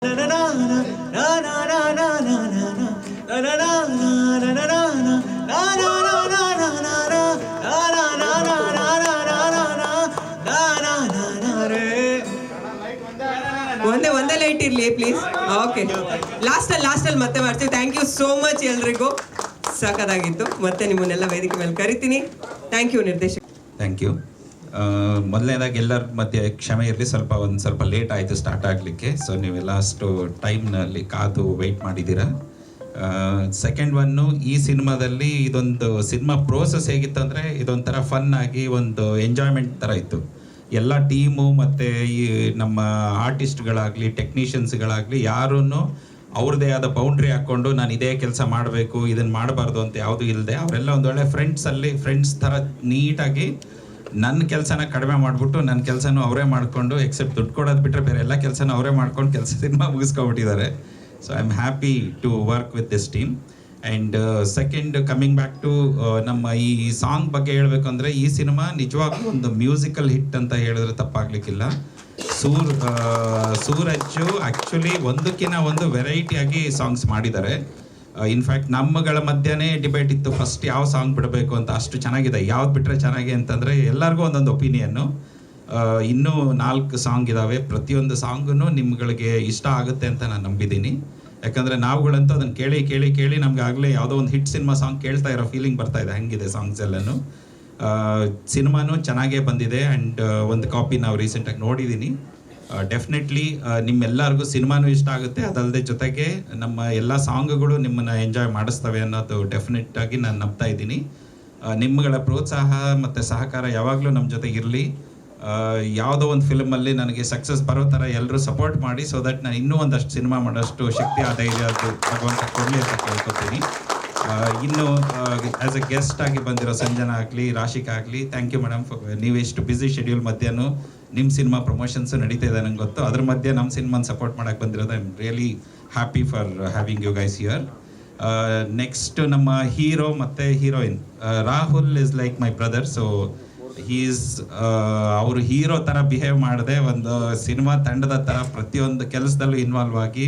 ಒಂದೇ ಲೈಟ್ ಇರಲಿ please. Okay, ಲಾಸ್ಟಲ್ಲಿ ಮತ್ತೆ ಮಾಡ್ತೀವಿ. ಥ್ಯಾಂಕ್ ಯು ಸೋ ಮಚ್ ಎಲ್ರಿಗೂ, ಸಾಕಾಗಿತ್ತು. ಮತ್ತೆ ನಿಮ್ಮನ್ನೆಲ್ಲ ವೇದಿಕೆ ಮೇಲೆ ಕರಿತೀನಿ. ಥ್ಯಾಂಕ್ ಯು ನಿರ್ದೇಶಕ. Thank you. ಮೊದಲನೇದಾಗಿ ಎಲ್ಲರ ಮಧ್ಯೆ ಕ್ಷಮೆ ಇರಲಿ, ಒಂದು ಸ್ವಲ್ಪ ಲೇಟ್ ಆಯಿತು ಸ್ಟಾರ್ಟ್ ಆಗಲಿಕ್ಕೆ. ಸೊ ನೀವೆಲ್ಲ ಅಷ್ಟು ಟೈಮ್ನಲ್ಲಿ ಕಾದು ವೆಯ್ಟ್ ಮಾಡಿದ್ದೀರಾ. ಸೆಕೆಂಡ್ ಒನ್ನು, ಈ ಸಿನಿಮಾದಲ್ಲಿ ಇದೊಂದು ಸಿನಿಮಾ ಪ್ರೋಸೆಸ್ ಹೇಗಿತ್ತು ಅಂದರೆ ಇದೊಂಥರ ಫನ್ ಆಗಿ ಒಂದು ಎಂಜಾಯ್ಮೆಂಟ್ ಥರ ಇತ್ತು. ಎಲ್ಲ ಟೀಮು ಮತ್ತು ಈ ನಮ್ಮ ಆರ್ಟಿಸ್ಟ್ಗಳಾಗಲಿ ಟೆಕ್ನಿಷಿಯನ್ಸ್ಗಳಾಗಲಿ ಯಾರೂ ಅವ್ರದ್ದೇ ಆದ ಬೌಂಡ್ರಿ ಹಾಕ್ಕೊಂಡು ನಾನು ಇದೇ ಕೆಲಸ ಮಾಡಬೇಕು, ಇದನ್ನು ಮಾಡಬಾರ್ದು ಅಂತ ಯಾವುದೂ ಇಲ್ಲದೆ ಅವರೆಲ್ಲ ಒಂದೊಳ್ಳೆ ಫ್ರೆಂಡ್ಸ್ ಥರ ನೀಟಾಗಿ ನನ್ನ ಕೆಲಸನ ಕಡಿಮೆ ಮಾಡಿಬಿಟ್ಟು ನನ್ನ ಕೆಲಸನೂ ಅವರೇ ಮಾಡಿಕೊಂಡು, ಎಕ್ಸೆಪ್ಟ್ ದುಡ್ಡು ಕೊಡೋದು ಬಿಟ್ಟರೆ ಬೇರೆ ಎಲ್ಲ ಕೆಲಸನೂ ಅವರೇ ಮಾಡ್ಕೊಂಡು ಸಿನಿಮಾ ಮುಗಿಸ್ಕೊಬಿಟ್ಟಿದ್ದಾರೆ. So I am happy to work with this team. And second, coming back to ನಮ್ಮ ಈ ಸಾಂಗ್ ಬಗ್ಗೆ ಹೇಳಬೇಕು ಅಂದರೆ ಈ ಸಿನಿಮಾ ನಿಜವಾಗ್ಲೂ ಒಂದು ಮ್ಯೂಸಿಕಲ್ ಹಿಟ್ ಅಂತ ಹೇಳಿದ್ರೆ ತಪ್ಪಾಗಲಿಕ್ಕಿಲ್ಲ. ಸೂರಜ್ಜು ಆ್ಯಕ್ಚುಲಿ ಒಂದಕ್ಕಿಂತ ಒಂದು ವೆರೈಟಿಯಾಗಿ ಸಾಂಗ್ಸ್ ಮಾಡಿದ್ದಾರೆ. ಇನ್ಫ್ಯಾಕ್ಟ್ ನಮ್ಮಗಳ ಮಧ್ಯನೇ ಡಿಬೇಟ್ ಇತ್ತು ಫಸ್ಟ್ ಯಾವ ಸಾಂಗ್ ಬಿಡಬೇಕು ಅಂತ. ಅಷ್ಟು ಚೆನ್ನಾಗಿದೆ, ಯಾವ್ದು ಬಿಟ್ಟರೆ ಚೆನ್ನಾಗಿ ಅಂತಂದರೆ ಎಲ್ಲರಿಗೂ ಒಂದೊಂದು ಒಪಿನಿಯನ್ನು. ಇನ್ನೂ 4 ಸಾಂಗ್ ಇದ್ದಾವೆ. ಪ್ರತಿಯೊಂದು ಸಾಂಗೂ ನಿಮ್ಗಳಿಗೆ ಇಷ್ಟ ಆಗುತ್ತೆ ಅಂತ ನಾನು ನಂಬಿದ್ದೀನಿ. ಯಾಕಂದರೆ ನಾವುಗಳಂತೂ ಅದನ್ನು ಕೇಳಿ ನಮ್ಗೆ ಆಗಲೇ ಯಾವುದೋ ಒಂದು ಹಿಟ್ ಸಿನಿಮಾ ಸಾಂಗ್ ಕೇಳ್ತಾ ಇರೋ ಫೀಲಿಂಗ್ ಬರ್ತಾ ಇದೆ. ಹಂಗಿದೆ ಸಾಂಗ್ಸ್ ಎಲ್ಲನೂ. ಸಿನಿಮಾನೂ ಚೆನ್ನಾಗೇ ಬಂದಿದೆ. ಆ್ಯಂಡ್ ಒಂದು ಕಾಪಿ ನಾವು ರೀಸೆಂಟಾಗಿ ನೋಡಿದ್ದೀನಿ. ಡೆಫಿನೆಟ್ಲಿ ನಿಮ್ಮೆಲ್ಲರಿಗೂ ಸಿನಿಮಾನೂ ಇಷ್ಟ ಆಗುತ್ತೆ. ಅದಲ್ಲದೆ ಜೊತೆಗೆ ನಮ್ಮ ಎಲ್ಲ ಸಾಂಗ್ಗಳು ನಿಮ್ಮನ್ನು ಎಂಜಾಯ್ ಮಾಡಿಸ್ತವೆ ಅನ್ನೋದು ಡೆಫಿನೆಟ್ಟಾಗಿ ನಾನು ನಂಬ್ತಾ ಇದ್ದೀನಿ. ನಿಮ್ಮಗಳ ಪ್ರೋತ್ಸಾಹ ಮತ್ತು ಸಹಕಾರ ಯಾವಾಗಲೂ ನಮ್ಮ ಜೊತೆಗೆ ಇರಲಿ. ಯಾವುದೋ ಒಂದು ಫಿಲ್ಮಲ್ಲಿ ನನಗೆ ಸಕ್ಸಸ್ ಬರೋ ಥರ ಎಲ್ಲರೂ ಸಪೋರ್ಟ್ ಮಾಡಿ, ಸೊ ದಟ್ ನಾನು ಇನ್ನೂ ಒಂದಷ್ಟು ಸಿನಿಮಾ ಮಾಡೋಷ್ಟು ಶಕ್ತಿ ಧೈರ್ಯ ಅದು ಭಗವಂತ ಕೊಡಲಿ ಅಂತ ಕೇಳ್ಕೊತೀನಿ. ಇನ್ನು ಆ್ಯಸ್ ಎ ಗೆಸ್ಟ್ ಆಗಿ ಬಂದಿರೋ ಸಂಜನಾ ಆಗಲಿ, ರಾಶಿಕಾ ಆಗಲಿ, ಥ್ಯಾಂಕ್ ಯು ಮೇಡಮ್. ನೀವು ಎಷ್ಟು ಬ್ಯುಸಿ ಶೆಡ್ಯೂಲ್ ಮಧ್ಯನೂ ನಿಮ್ಮ ಸಿನಿಮಾ ಪ್ರಮೋಷನ್ಸು ನಡೀತಾ ಇದೆ ನಂಗೆ ಗೊತ್ತು. ಅದ್ರ ಮಧ್ಯೆ ನಮ್ಮ ಸಿನಿಮಾನ ಸಪೋರ್ಟ್ ಮಾಡೋಕ್ಕೆ ಬಂದಿರೋದು I am really happy for having you guys here. Next ನಮ್ಮ ಹೀರೋ ಮತ್ತು heroine Rahul is like my brother. So ಅವರು ಹೀರೋ ಥರ ಬಿಹೇವ್ ಮಾಡದೆ ಒಂದು ಸಿನಿಮಾ ತಂಡದ ಥರ ಪ್ರತಿಯೊಂದು ಕೆಲಸದಲ್ಲೂ ಇನ್ವಾಲ್ವ್ ಆಗಿ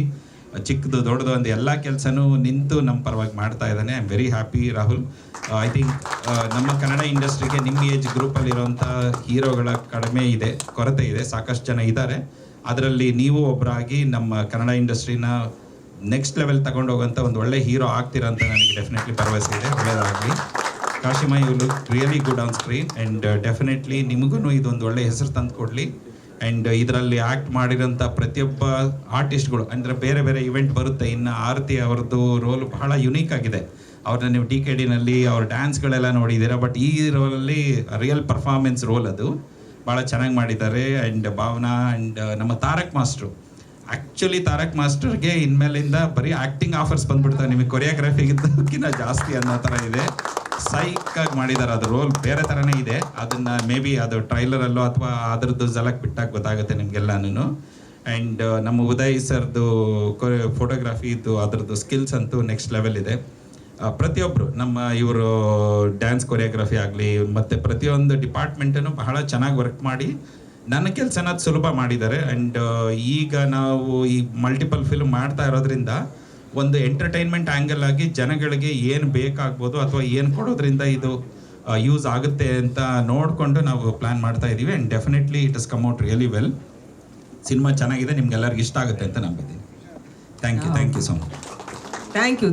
ಚಿಕ್ಕದು ದೊಡ್ಡದು ಒಂದು ಎಲ್ಲ ಕೆಲಸನೂ ನಿಂತು ನಮ್ಮ ಪರವಾಗಿ ಮಾಡ್ತಾ ಇದ್ದಾನೆ. I am very happy Rahul. I think ನಮ್ಮ ಕನ್ನಡ ಇಂಡಸ್ಟ್ರಿಗೆ ನಿಮ್ಮ ಏಜ್ ಗ್ರೂಪಲ್ಲಿರೋಂಥ ಹೀರೋಗಳ ಕೊರತೆ ಇದೆ. ಸಾಕಷ್ಟು ಜನ ಇದ್ದಾರೆ. ಅದರಲ್ಲಿ ನೀವು ಒಬ್ಬರಾಗಿ ನಮ್ಮ ಕನ್ನಡ ಇಂಡಸ್ಟ್ರಿನ ನೆಕ್ಸ್ಟ್ ಲೆವೆಲ್ ತಗೊಂಡೋಗೋಂಥ ಒಂದು ಒಳ್ಳೆ ಹೀರೋ ಆಗ್ತೀರಾ ಅಂತ ನನಗೆ ಡೆಫಿನೆಟ್ಲಿ ಭರವಸೆ ಇದೆ. ಒಳ್ಳೆಯದಾಗಲಿ. Kashima, you look really good on screen. And definitely ನಿಮಗೂ ಇದೊಂದು ಒಳ್ಳೆ ಹೆಸರು ತಂದು ಕೊಡಲಿ. ಆ್ಯಂಡ್ ಇದರಲ್ಲಿ ಆ್ಯಕ್ಟ್ ಮಾಡಿರೋಂಥ ಪ್ರತಿಯೊಬ್ಬ ಆರ್ಟಿಸ್ಟ್ಗಳು ಅಂದರೆ ಬೇರೆ ಬೇರೆ ಇವೆಂಟ್ ಬರುತ್ತೆ. ಇನ್ನು ಆರತಿ ಅವ್ರದ್ದು ರೋಲ್ ಬಹಳ ಯುನೀಕ್ ಆಗಿದೆ. ಅವ್ರನ್ನ ನೀವು TKDನಲ್ಲಿ ಅವ್ರ ಡ್ಯಾನ್ಸ್ಗಳೆಲ್ಲ ನೋಡಿದ್ದೀರಾ. ಬಟ್ ಈ ರೋಲಲ್ಲಿ ರಿಯಲ್ ಪರ್ಫಾರ್ಮೆನ್ಸ್ ರೋಲ್ ಅದು ಭಾಳ ಚೆನ್ನಾಗಿ ಮಾಡಿದ್ದಾರೆ. ಆ್ಯಂಡ್ ಭಾವನಾ ಆ್ಯಂಡ್ ನಮ್ಮ ತಾರಕ್ ಮಾಸ್ಟ್ರು, ಆ್ಯಕ್ಚುಲಿ ತಾರಕ್ ಮಾಸ್ಟರ್ಗೆ ಇನ್ಮೇಲಿಂದ ಬರೀ ಆ್ಯಕ್ಟಿಂಗ್ ಆಫರ್ಸ್ ಬಂದ್ಬಿಡ್ತಾರೆ. ನಿಮಗೆ ಕೊರಿಯೋಗ್ರಫಿಗಿದ್ದಕ್ಕಿಂತ ಜಾಸ್ತಿ ಅನ್ನೋ ಥರ ಇದೆ. ಸೈಕಾಗಿ ಮಾಡಿದ್ದಾರೆ. ಅದು ರೋಲ್ ಬೇರೆ ಥರನೇ ಇದೆ. ಅದನ್ನು ಮೇ ಬಿ ಅದು ಟ್ರೈಲರಲ್ಲೋ ಅಥವಾ ಅದರದ್ದು ಝಲಕ್ ಬಿಟ್ಟಾಗ ಗೊತ್ತಾಗುತ್ತೆ ನಿಮಗೆಲ್ಲನೂ. ಆ್ಯಂಡ್ ನಮ್ಮ ಉದಯ್ ಸರ್ದು ಫೋಟೋಗ್ರಫಿದು ಅದರದ್ದು ಸ್ಕಿಲ್ಸ್ ಅಂತೂ ನೆಕ್ಸ್ಟ್ ಲೆವೆಲ್ ಇದೆ. ಪ್ರತಿಯೊಬ್ಬರು ನಮ್ಮ ಇವರು ಡ್ಯಾನ್ಸ್ ಕೊರಿಯೋಗ್ರಫಿ ಆಗಲಿ ಮತ್ತು ಪ್ರತಿಯೊಂದು ಡಿಪಾರ್ಟ್ಮೆಂಟನ್ನು ಬಹಳ ಚೆನ್ನಾಗಿ ವರ್ಕ್ ಮಾಡಿ ನನ್ನ ಕೆಲಸನ ಸುಲಭ ಮಾಡಿದ್ದಾರೆ. ಆ್ಯಂಡ್ ಈಗ ನಾವು ಈ ಮಲ್ಟಿಪಲ್ ಫಿಲ್ಮ್ ಮಾಡ್ತಾ ಇರೋದ್ರಿಂದ ಒಂದು ಎಂಟರ್ಟೈನ್ಮೆಂಟ್ ಆ್ಯಂಗಲ್ ಆಗಿ ಜನಗಳಿಗೆ ಏನು ಬೇಕಾಗ್ಬೋದು ಅಥವಾ ಏನು ಕೊಡೋದ್ರಿಂದ ಇದು ಯೂಸ್ ಆಗುತ್ತೆ ಅಂತ ನೋಡಿಕೊಂಡು ನಾವು ಪ್ಲ್ಯಾನ್ ಮಾಡ್ತಾ ಇದ್ದೀವಿ. And definitely it is come out really well. Cinema ಚೆನ್ನಾಗಿದೆ, ನಿಮ್ಗೆಲ್ಲರಿಗೂ ಇಷ್ಟ ಆಗುತ್ತೆ ಅಂತ ನಂಬಿದ್ದೀನಿ. Thank you so much. Thank you.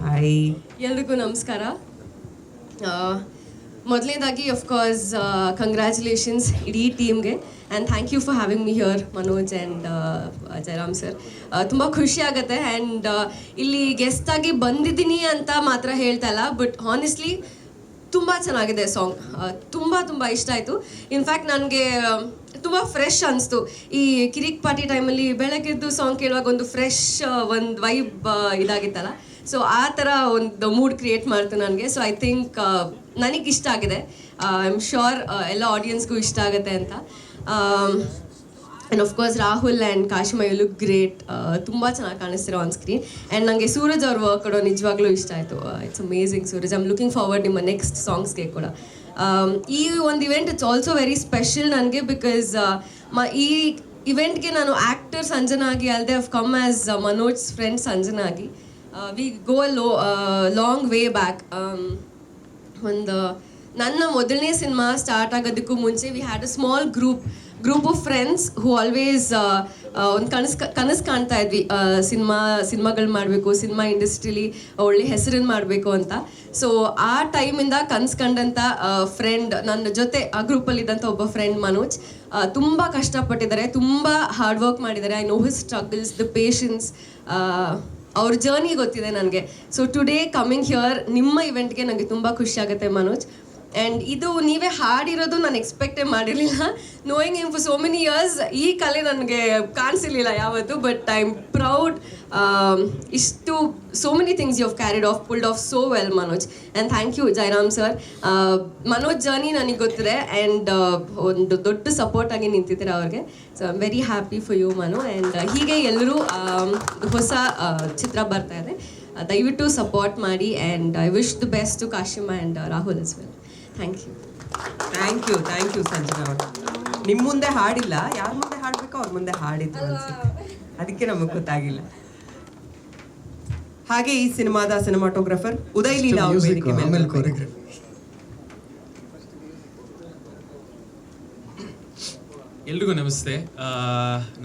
Hi ಎಲ್ರಿಗೂ ನಮಸ್ಕಾರ. ಮೊದಲನೇದಾಗಿ ಅಫ್ಕೋರ್ಸ್ ಕಂಗ್ರ್ಯಾಚುಲೇಷನ್ಸ್ ಇಡೀ ಟೀಮ್ಗೆ and thank you for having me here Manoj and Jayaram sir. ತುಂಬ ಖುಷಿ ಆಗುತ್ತೆ. ಆ್ಯಂಡ್ ಇಲ್ಲಿ ಗೆಸ್ಟಾಗಿ ಬಂದಿದ್ದೀನಿ ಅಂತ ಮಾತ್ರ ಹೇಳ್ತಾ ಇಲ್ಲ, ಬಟ್ ಹಾನೆಸ್ಟ್ಲಿ ತುಂಬ ಚೆನ್ನಾಗಿದೆ ಸಾಂಗ್. ತುಂಬ ಇಷ್ಟ ಆಯಿತು. ಇನ್ಫ್ಯಾಕ್ಟ್ ನನಗೆ ತುಂಬ ಫ್ರೆಶ್ ಅನಿಸ್ತು. ಈ ಕಿರಿಕ್ ಪಾರ್ಟಿ ಟೈಮಲ್ಲಿ ಬೆಳಗ್ಗೆದ್ದು ಸಾಂಗ್ ಕೇಳುವಾಗ ಒಂದು ಫ್ರೆಶ್ ಒಂದು ವೈಬ್ ಇದಾಗಿತ್ತಲ್ಲ. ಸೊ ಆ ಥರ ಒಂದು ಮೂಡ್ ಕ್ರಿಯೇಟ್ ಮಾಡ್ತು ನನಗೆ. ಸೊ ಐ ಥಿಂಕ್ ನನಗೆ ಇಷ್ಟ ಆಗಿದೆ. ಐ ಆಮ್ ಶ್ಯೂರ್ ಎಲ್ಲ ಆಡಿಯನ್ಸ್ಗೂ ಇಷ್ಟ ಆಗುತ್ತೆ ಅಂತ. And of course Rahul and Kashima you look great. ತುಂಬ ಚೆನ್ನಾಗಿ ಕಾಣಿಸ್ತಿರೋ ಆನ್ ಸ್ಕ್ರೀನ್. ಆ್ಯಂಡ್ ನನಗೆ ಸೂರಜ್ ಅವ್ರ ವರ್ಕ್ ಕೊಡೋ ನಿಜವಾಗ್ಲೂ ಇಷ್ಟ ಆಯಿತು. It's amazing Suraj. I am looking forward ನಿಮ್ಮ ನೆಕ್ಸ್ಟ್ ಸಾಂಗ್ಸ್ಗೆ ಕೂಡ. ಈ ಒಂದು event it's also very special ನನಗೆ ಬಿಕಾಸ್ ಈ ಇವೆಂಟ್ಗೆ ನಾನು ಆ್ಯಕ್ಟರ್ ಸಂಜನಾ ಆಗಿ ಅಲ್ಲದೆ of come as Manoj friend Sanjana ಆಗಿ we go long way back. ಒಂದು ನನ್ನ ಮೊದಲನೇ ಸಿನಿಮಾ ಸ್ಟಾರ್ಟ್ ಆಗೋದಕ್ಕೂ ಮುಂಚೆ we had a small group of friends who always ಒಂದು ಕನಸು ಕಾಣ್ತಾ ಇದ್ವಿ, ಸಿನಿಮಾಗಳು ಮಾಡಬೇಕು, ಸಿನಿಮಾ ಇಂಡಸ್ಟ್ರೀಲಿ ಒಳ್ಳೆ ಹೆಸರನ್ನು ಮಾಡಬೇಕು ಅಂತ. ಸೊ ಆ ಟೈಮಿಂದ ಕನಸು ಕಂಡಂಥ ಫ್ರೆಂಡ್ ನನ್ನ ಜೊತೆ ಆ ಗ್ರೂಪಲ್ಲಿದ್ದಂಥ ಒಬ್ಬ ಫ್ರೆಂಡ್ ಮನೋಜ್ ತುಂಬ ಕಷ್ಟಪಟ್ಟಿದ್ದಾರೆ, ತುಂಬ ಹಾರ್ಡ್ ವರ್ಕ್ ಮಾಡಿದ್ದಾರೆ. I know his struggles, the patience, ಅವ್ರ ಜರ್ನಿ ಗೊತ್ತಿದೆ ನನಗೆ. ಸೊ ಟುಡೇ ಕಮಿಂಗ್ ಹಿಯರ್ ನಿಮ್ಮ ಇವೆಂಟ್ಗೆ ನನಗೆ ತುಂಬ ಖುಷಿ ಆಗುತ್ತೆ ಮನೋಜ್. ಆ್ಯಂಡ್ ಇದು ನೀವೇ ಹಾಡಿರೋದು ನಾನು ಎಕ್ಸ್ಪೆಕ್ಟೇ ಮಾಡಿರಲಿಲ್ಲ. Knowing him for so many years ಈ ಕಲೆ ನನಗೆ ಕಾಣಿಸಿರ್ಲಿಲ್ಲ ಯಾವತ್ತು. But I am proud. ಇಷ್ಟು so many things you have carried off, pulled off so well Manoj. And thank you Jayaram sir. Manoj journey ನನಗೆ ಗೊತ್ತಿದೆ ಆ್ಯಂಡ್ ಒಂದು ದೊಡ್ಡ ಸಪೋರ್ಟ್ ಆಗಿ ನಿಂತಿದ್ದೀರ ಅವ್ರಿಗೆ. So I am very happy for you Manu. And ಹೀಗೆ ಎಲ್ಲರೂ ಹೊಸ ಚಿತ್ರ ಬರ್ತಾ ಇದೆ, ದಯವಿಟ್ಟು ಸಪೋರ್ಟ್ ಮಾಡಿ. And I wish the best to Kashima and Rahul as well. Thank you Sanjana ಅವರು. ನಿಮ್ಮ ಮುಂದೆ ಹಾಡಿಲ್ಲ, ಯಾರ ಮುಂದೆ ಹಾಡಬೇಕೋ ಅವ್ರ ಮುಂದೆ ಹಾಡಿದ್ರು ಅನ್ಸುತ್ತೆ, ಅದಕ್ಕೆ ನಮಗೆ ಗೊತ್ತಾಗಿಲ್ಲ. ಹಾಗೆ ಈ ಸಿನಿಮಾದ ಸಿನಿಮಾಟೋಗ್ರಫರ್ ಉದಯ್ ಲೀಲಾ ಅವ್ರ ವೇದಿಕೆ ಮೇಲೆ. ಎಲ್ರಿಗೂ ನಮಸ್ತೆ.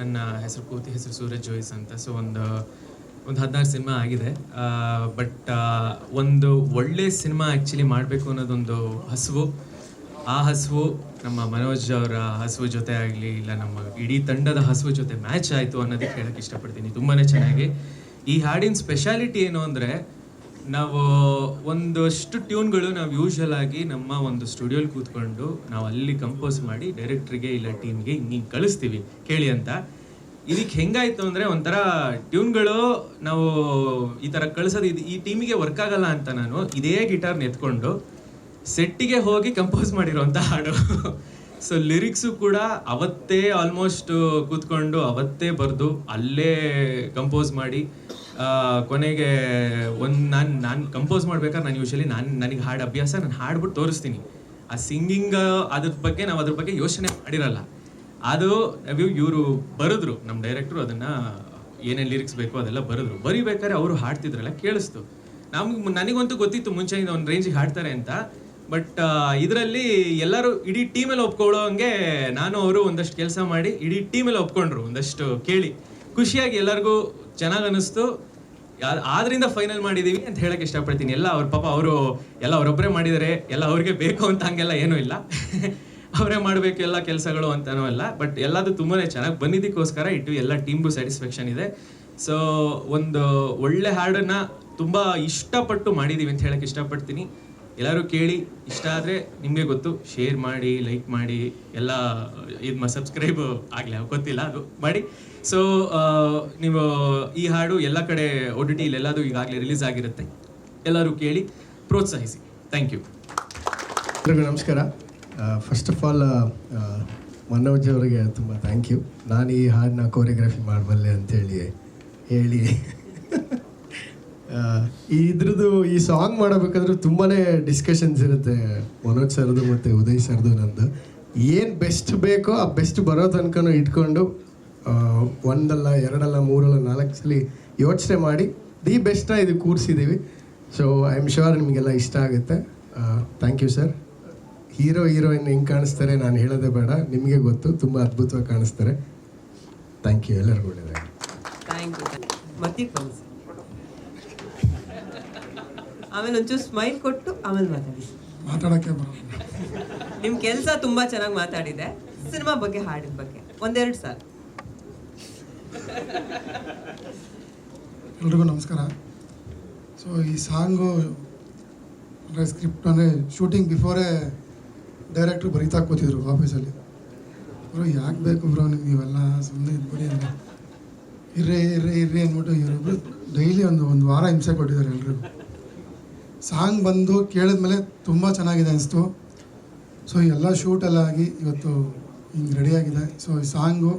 ನನ್ನ ಪೂರ್ತಿ ಹೆಸರು ಸೂರಜ್ ಜೋಯಿಸ್ ಅಂತ. ಸೊ ಒಂದು 16 ಸಿನಿಮಾ ಆಗಿದೆ. ಬಟ್ ಒಂದು ಒಳ್ಳೆ ಸಿನಿಮಾ ಆ್ಯಕ್ಚುಲಿ ಮಾಡಬೇಕು ಅನ್ನೋದೊಂದು ಹಸಿವು. ಆ ಹಸಿವು ನಮ್ಮ ಮನೋಜ್ ಅವರ ಹಸಿವು ಜೊತೆ ಆಗಲಿ, ಇಲ್ಲ ನಮ್ಮ ಇಡೀ ತಂಡದ ಹಸಿವು ಜೊತೆ ಮ್ಯಾಚ್ ಆಯಿತು ಅನ್ನೋದಕ್ಕೆ ಹೇಳೋಕ್ಕೆ ಇಷ್ಟಪಡ್ತೀನಿ. ತುಂಬಾ ಚೆನ್ನಾಗಿ ಈ ಹಾಡಿನ ಸ್ಪೆಷಾಲಿಟಿ ಏನು ಅಂದರೆ, ನಾವು ಒಂದಷ್ಟು ಟ್ಯೂನ್ಗಳು ನಾವು ಯೂಶ್ವಲ್ ಆಗಿ ನಮ್ಮ ಒಂದು ಸ್ಟುಡಿಯೋಲಿ ಕೂತ್ಕೊಂಡು ನಾವು ಅಲ್ಲಿ ಕಂಪೋಸ್ ಮಾಡಿ ಡೈರೆಕ್ಟ್ರಿಗೆ ಇಲ್ಲ ಟೀಮ್ಗೆ ಹಿಂಗೆ ಕಳಿಸ್ತೀವಿ ಕೇಳಿ ಅಂತ. ಇದಕ್ಕೆ ಹೆಂಗಾಯ್ತು ಅಂದರೆ, ಒಂಥರ ಟ್ಯೂನ್ಗಳು ನಾವು ಈ ಥರ ಕಳಿಸೋದು ಈ ಟೀಮಿಗೆ ವರ್ಕ್ ಆಗಲ್ಲ ಅಂತ ನಾನು ಇದೇ ಗಿಟಾರ್ನ ಎತ್ಕೊಂಡು ಸೆಟ್ಟಿಗೆ ಹೋಗಿ ಕಂಪೋಸ್ ಮಾಡಿರೋಂಥ ಹಾಡು. ಸೊ ಲಿರಿಕ್ಸು ಕೂಡ ಅವತ್ತೇ ಆಲ್ಮೋಸ್ಟ್ ಕೂತ್ಕೊಂಡು ಅವತ್ತೇ ಬರೆದು ಅಲ್ಲೇ ಕಂಪೋಸ್ ಮಾಡಿ ಕೊನೆಗೆ ನಾನು ಕಂಪೋಸ್ ಮಾಡ್ಬೇಕಾದ್ರೆ ನಾನು ಯೂಶ್ವಲಿ ನನಗೆ ಹಾಡು ಅಭ್ಯಾಸ, ನಾನು ಹಾಡ್ಬಿಟ್ಟು ತೋರಿಸ್ತೀನಿ. ಆ ಸಿಂಗಿಂಗ್ ಅದ್ರ ಬಗ್ಗೆ ಯೋಚನೆ ಮಾಡಿರಲ್ಲ. ಅದು ಇವರು ಬರೆದ್ರು, ನಮ್ಮ ಡೈರೆಕ್ಟ್ರು ಅದನ್ನು ಏನೇನು ಲಿರಿಕ್ಸ್ ಬೇಕೋ ಅದೆಲ್ಲ ಬರಿಬೇಕಾದ್ರೆ ಅವರು ಹಾಡ್ತಿದ್ರಲ್ಲ ಕೇಳಿಸ್ತು. ನನಗಂತೂ ಗೊತ್ತಿತ್ತು ಮುಂಚೆಯಿಂದ ಒಂದು ರೇಂಜಿಗೆ ಹಾಡ್ತಾರೆ ಅಂತ. ಬಟ್ ಇದರಲ್ಲಿ ಎಲ್ಲರೂ ಇಡೀ ಟೀಮಲ್ಲಿ ಒಪ್ಕೊಳ್ಳೋ ಹಂಗೆ ನಾನು ಅವರು ಒಂದಷ್ಟು ಕೆಲಸ ಮಾಡಿ ಇಡೀ ಟೀಮಲ್ಲಿ ಒಪ್ಕೊಂಡ್ರು. ಒಂದಷ್ಟು ಕೇಳಿ ಖುಷಿಯಾಗಿ ಎಲ್ಲರಿಗೂ ಚೆನ್ನಾಗಿ ಅನ್ನಿಸ್ತು. ಆದ್ರಿಂದ ಫೈನಲ್ ಮಾಡಿದ್ದೀವಿ ಅಂತ ಹೇಳಕ್ಕೆ ಇಷ್ಟಪಡ್ತೀನಿ. ಎಲ್ಲ ಅವ್ರ ಪಾಪ ಅವರು ಎಲ್ಲ ಅವರೊಬ್ಬರೇ ಮಾಡಿದ್ದಾರೆ, ಎಲ್ಲ ಅವ್ರಿಗೆ ಬೇಕು ಅಂತ ಹಂಗೆಲ್ಲ ಏನೂ ಇಲ್ಲ, ಅವರೇ ಮಾಡಬೇಕು ಎಲ್ಲ ಕೆಲಸಗಳು ಅಂತನೂ ಅಲ್ಲ. ಬಟ್ ಎಲ್ಲದು ತುಂಬಾ ಚೆನ್ನಾಗಿ ಬಂದಿದ್ದಕ್ಕೋಸ್ಕರ ಎಲ್ಲ ಟೀಮ್ಗೂ ಸ್ಯಾಟಿಸ್ಫ್ಯಾಕ್ಷನ್ ಇದೆ. ಸೊ ಒಂದು ಒಳ್ಳೆ ಹಾಡನ್ನು ತುಂಬ ಇಷ್ಟಪಟ್ಟು ಮಾಡಿದ್ದೀವಿ ಅಂತ ಹೇಳಕ್ಕೆ ಇಷ್ಟಪಡ್ತೀನಿ. ಎಲ್ಲರೂ ಕೇಳಿ, ಇಷ್ಟ ಆದರೆ ನಿಮಗೆ ಗೊತ್ತು, ಶೇರ್ ಮಾಡಿ, ಲೈಕ್ ಮಾಡಿ, ಎಲ್ಲ ಇದು ಸಬ್ಸ್ಕ್ರೈಬ್ ಆಗಲಿ ಗೊತ್ತಿಲ್ಲ ಅದು ಮಾಡಿ. ಸೊ ನೀವು ಈ ಹಾಡು ಎಲ್ಲ ಕಡೆ OTT ಎಲ್ಲದು ಈಗಾಗಲೇ ರಿಲೀಸ್ ಆಗಿರುತ್ತೆ, ಎಲ್ಲರೂ ಕೇಳಿ ಪ್ರೋತ್ಸಾಹಿಸಿ. Thank you. ಎಲ್ರಿಗೂ ನಮಸ್ಕಾರ. ಫಸ್ಟ್ ಆಫ್ ಆಲ್ ಮನೋಜ್ ಅವರಿಗೆ ತುಂಬ ಥ್ಯಾಂಕ್ ಯು. ನಾನು ಈ ಹಾಡನ್ನ ಕೋರಿಯೋಗ್ರಫಿ ಮಾಡಬಲ್ಲೆ ಅಂತೇಳಿ ಹೇಳಿ ಇದ್ರದ್ದು ಈ ಸಾಂಗ್ ಮಾಡಬೇಕಾದ್ರೆ ತುಂಬಾ ಡಿಸ್ಕಷನ್ಸ್ ಇರುತ್ತೆ ಮನೋಜ್ ಸರ್ದು ಮತ್ತು ಉದಯ್ ಸರ್ದು. ನಂದು ಏನು ಬೆಸ್ಟ್ ಬೇಕೋ ಆ ಬೆಸ್ಟ್ ಬರೋ ತನಕನೂ ಇಟ್ಕೊಂಡು ಒಂದಲ್ಲ ಎರಡಲ್ಲ ಮೂರಲ್ಲ 4 ಸಲ ಯೋಚನೆ ಮಾಡಿ ದಿ ಬೆಸ್ಟ್ನ ಇದು ಕೂರಿಸಿದ್ದೀವಿ. ಸೊ ಐ ಆಮ್ ಶ್ಯೂರ್ ನಿಮಗೆಲ್ಲ ಇಷ್ಟ ಆಗುತ್ತೆ. Thank you sir. ಹೀರೋಯಿನ್ ಹೆಂಗೆ ಕಾಣಿಸ್ತಾರೆ ನಾನು ಹೇಳೋದೇ ಬೇಡ, ನಿಮಗೆ ಗೊತ್ತು, ತುಂಬ ಅದ್ಭುತವಾಗಿ ಕಾಣಿಸ್ತಾರೆ. Thank you. ಎಲ್ಲರಿಗೂ ಒಳ್ಳೆಯದಾಗಿ. Thank you. ಆಮೇಲೆ ಒಂಚೂರು ಸ್ಮೈಲ್ ಕೊಟ್ಟು ಆಮೇಲೆ ಮಾತಾಡೋಕ್ಕೆ ನಿಮ್ಮ ಕೆಲಸ ತುಂಬ ಚೆನ್ನಾಗಿ ಮಾತಾಡಿದೆ. ಸಿನಿಮಾ ಬಗ್ಗೆ, ಹಾಡಿನ ಬಗ್ಗೆ ಒಂದೆರಡು ಸಾಲ. ಎಲ್ರಿಗೂ ನಮಸ್ಕಾರ. ಸೊ ಈ ಸಾಂಗು ಅಂದರೆ ಸ್ಕ್ರಿಪ್ಟ್ ಅಂದರೆ ಶೂಟಿಂಗ್ ಬಿಫೋರೇ ಡೈರೆಕ್ಟ್ರು ಬರೀತಾ ಕೂತಿದ್ರು ಆಫೀಸಲ್ಲಿ. ಬ್ರೋ ಯಾಕೆ ಬೇಕು ಬ್ರೋ ನಿಮ್ಗೆ ಇವೆಲ್ಲ, ಸುಮ್ಮನೆ ಇದು ಬರೀ ಅಂತ ಇರ್ರಿ ಅಂದ್ಬಿಟ್ಟು ಇವರೊಬ್ಬರು ಡೈಲಿ ಒಂದು ವಾರ ಹಿಂಸೆ ಕೊಟ್ಟಿದ್ದಾರೆ ಎಲ್ರಿಗೂ. ಸಾಂಗ್ ಬಂದು ಕೇಳಿದ್ಮೇಲೆ ತುಂಬ ಚೆನ್ನಾಗಿದೆ ಅನಿಸ್ತು. ಸೊ ಎಲ್ಲ ಶೂಟೆಲ್ಲ ಆಗಿ ಇವತ್ತು ಹಿಂಗೆ ರೆಡಿಯಾಗಿದೆ. ಸೊ ಈ ಸಾಂಗು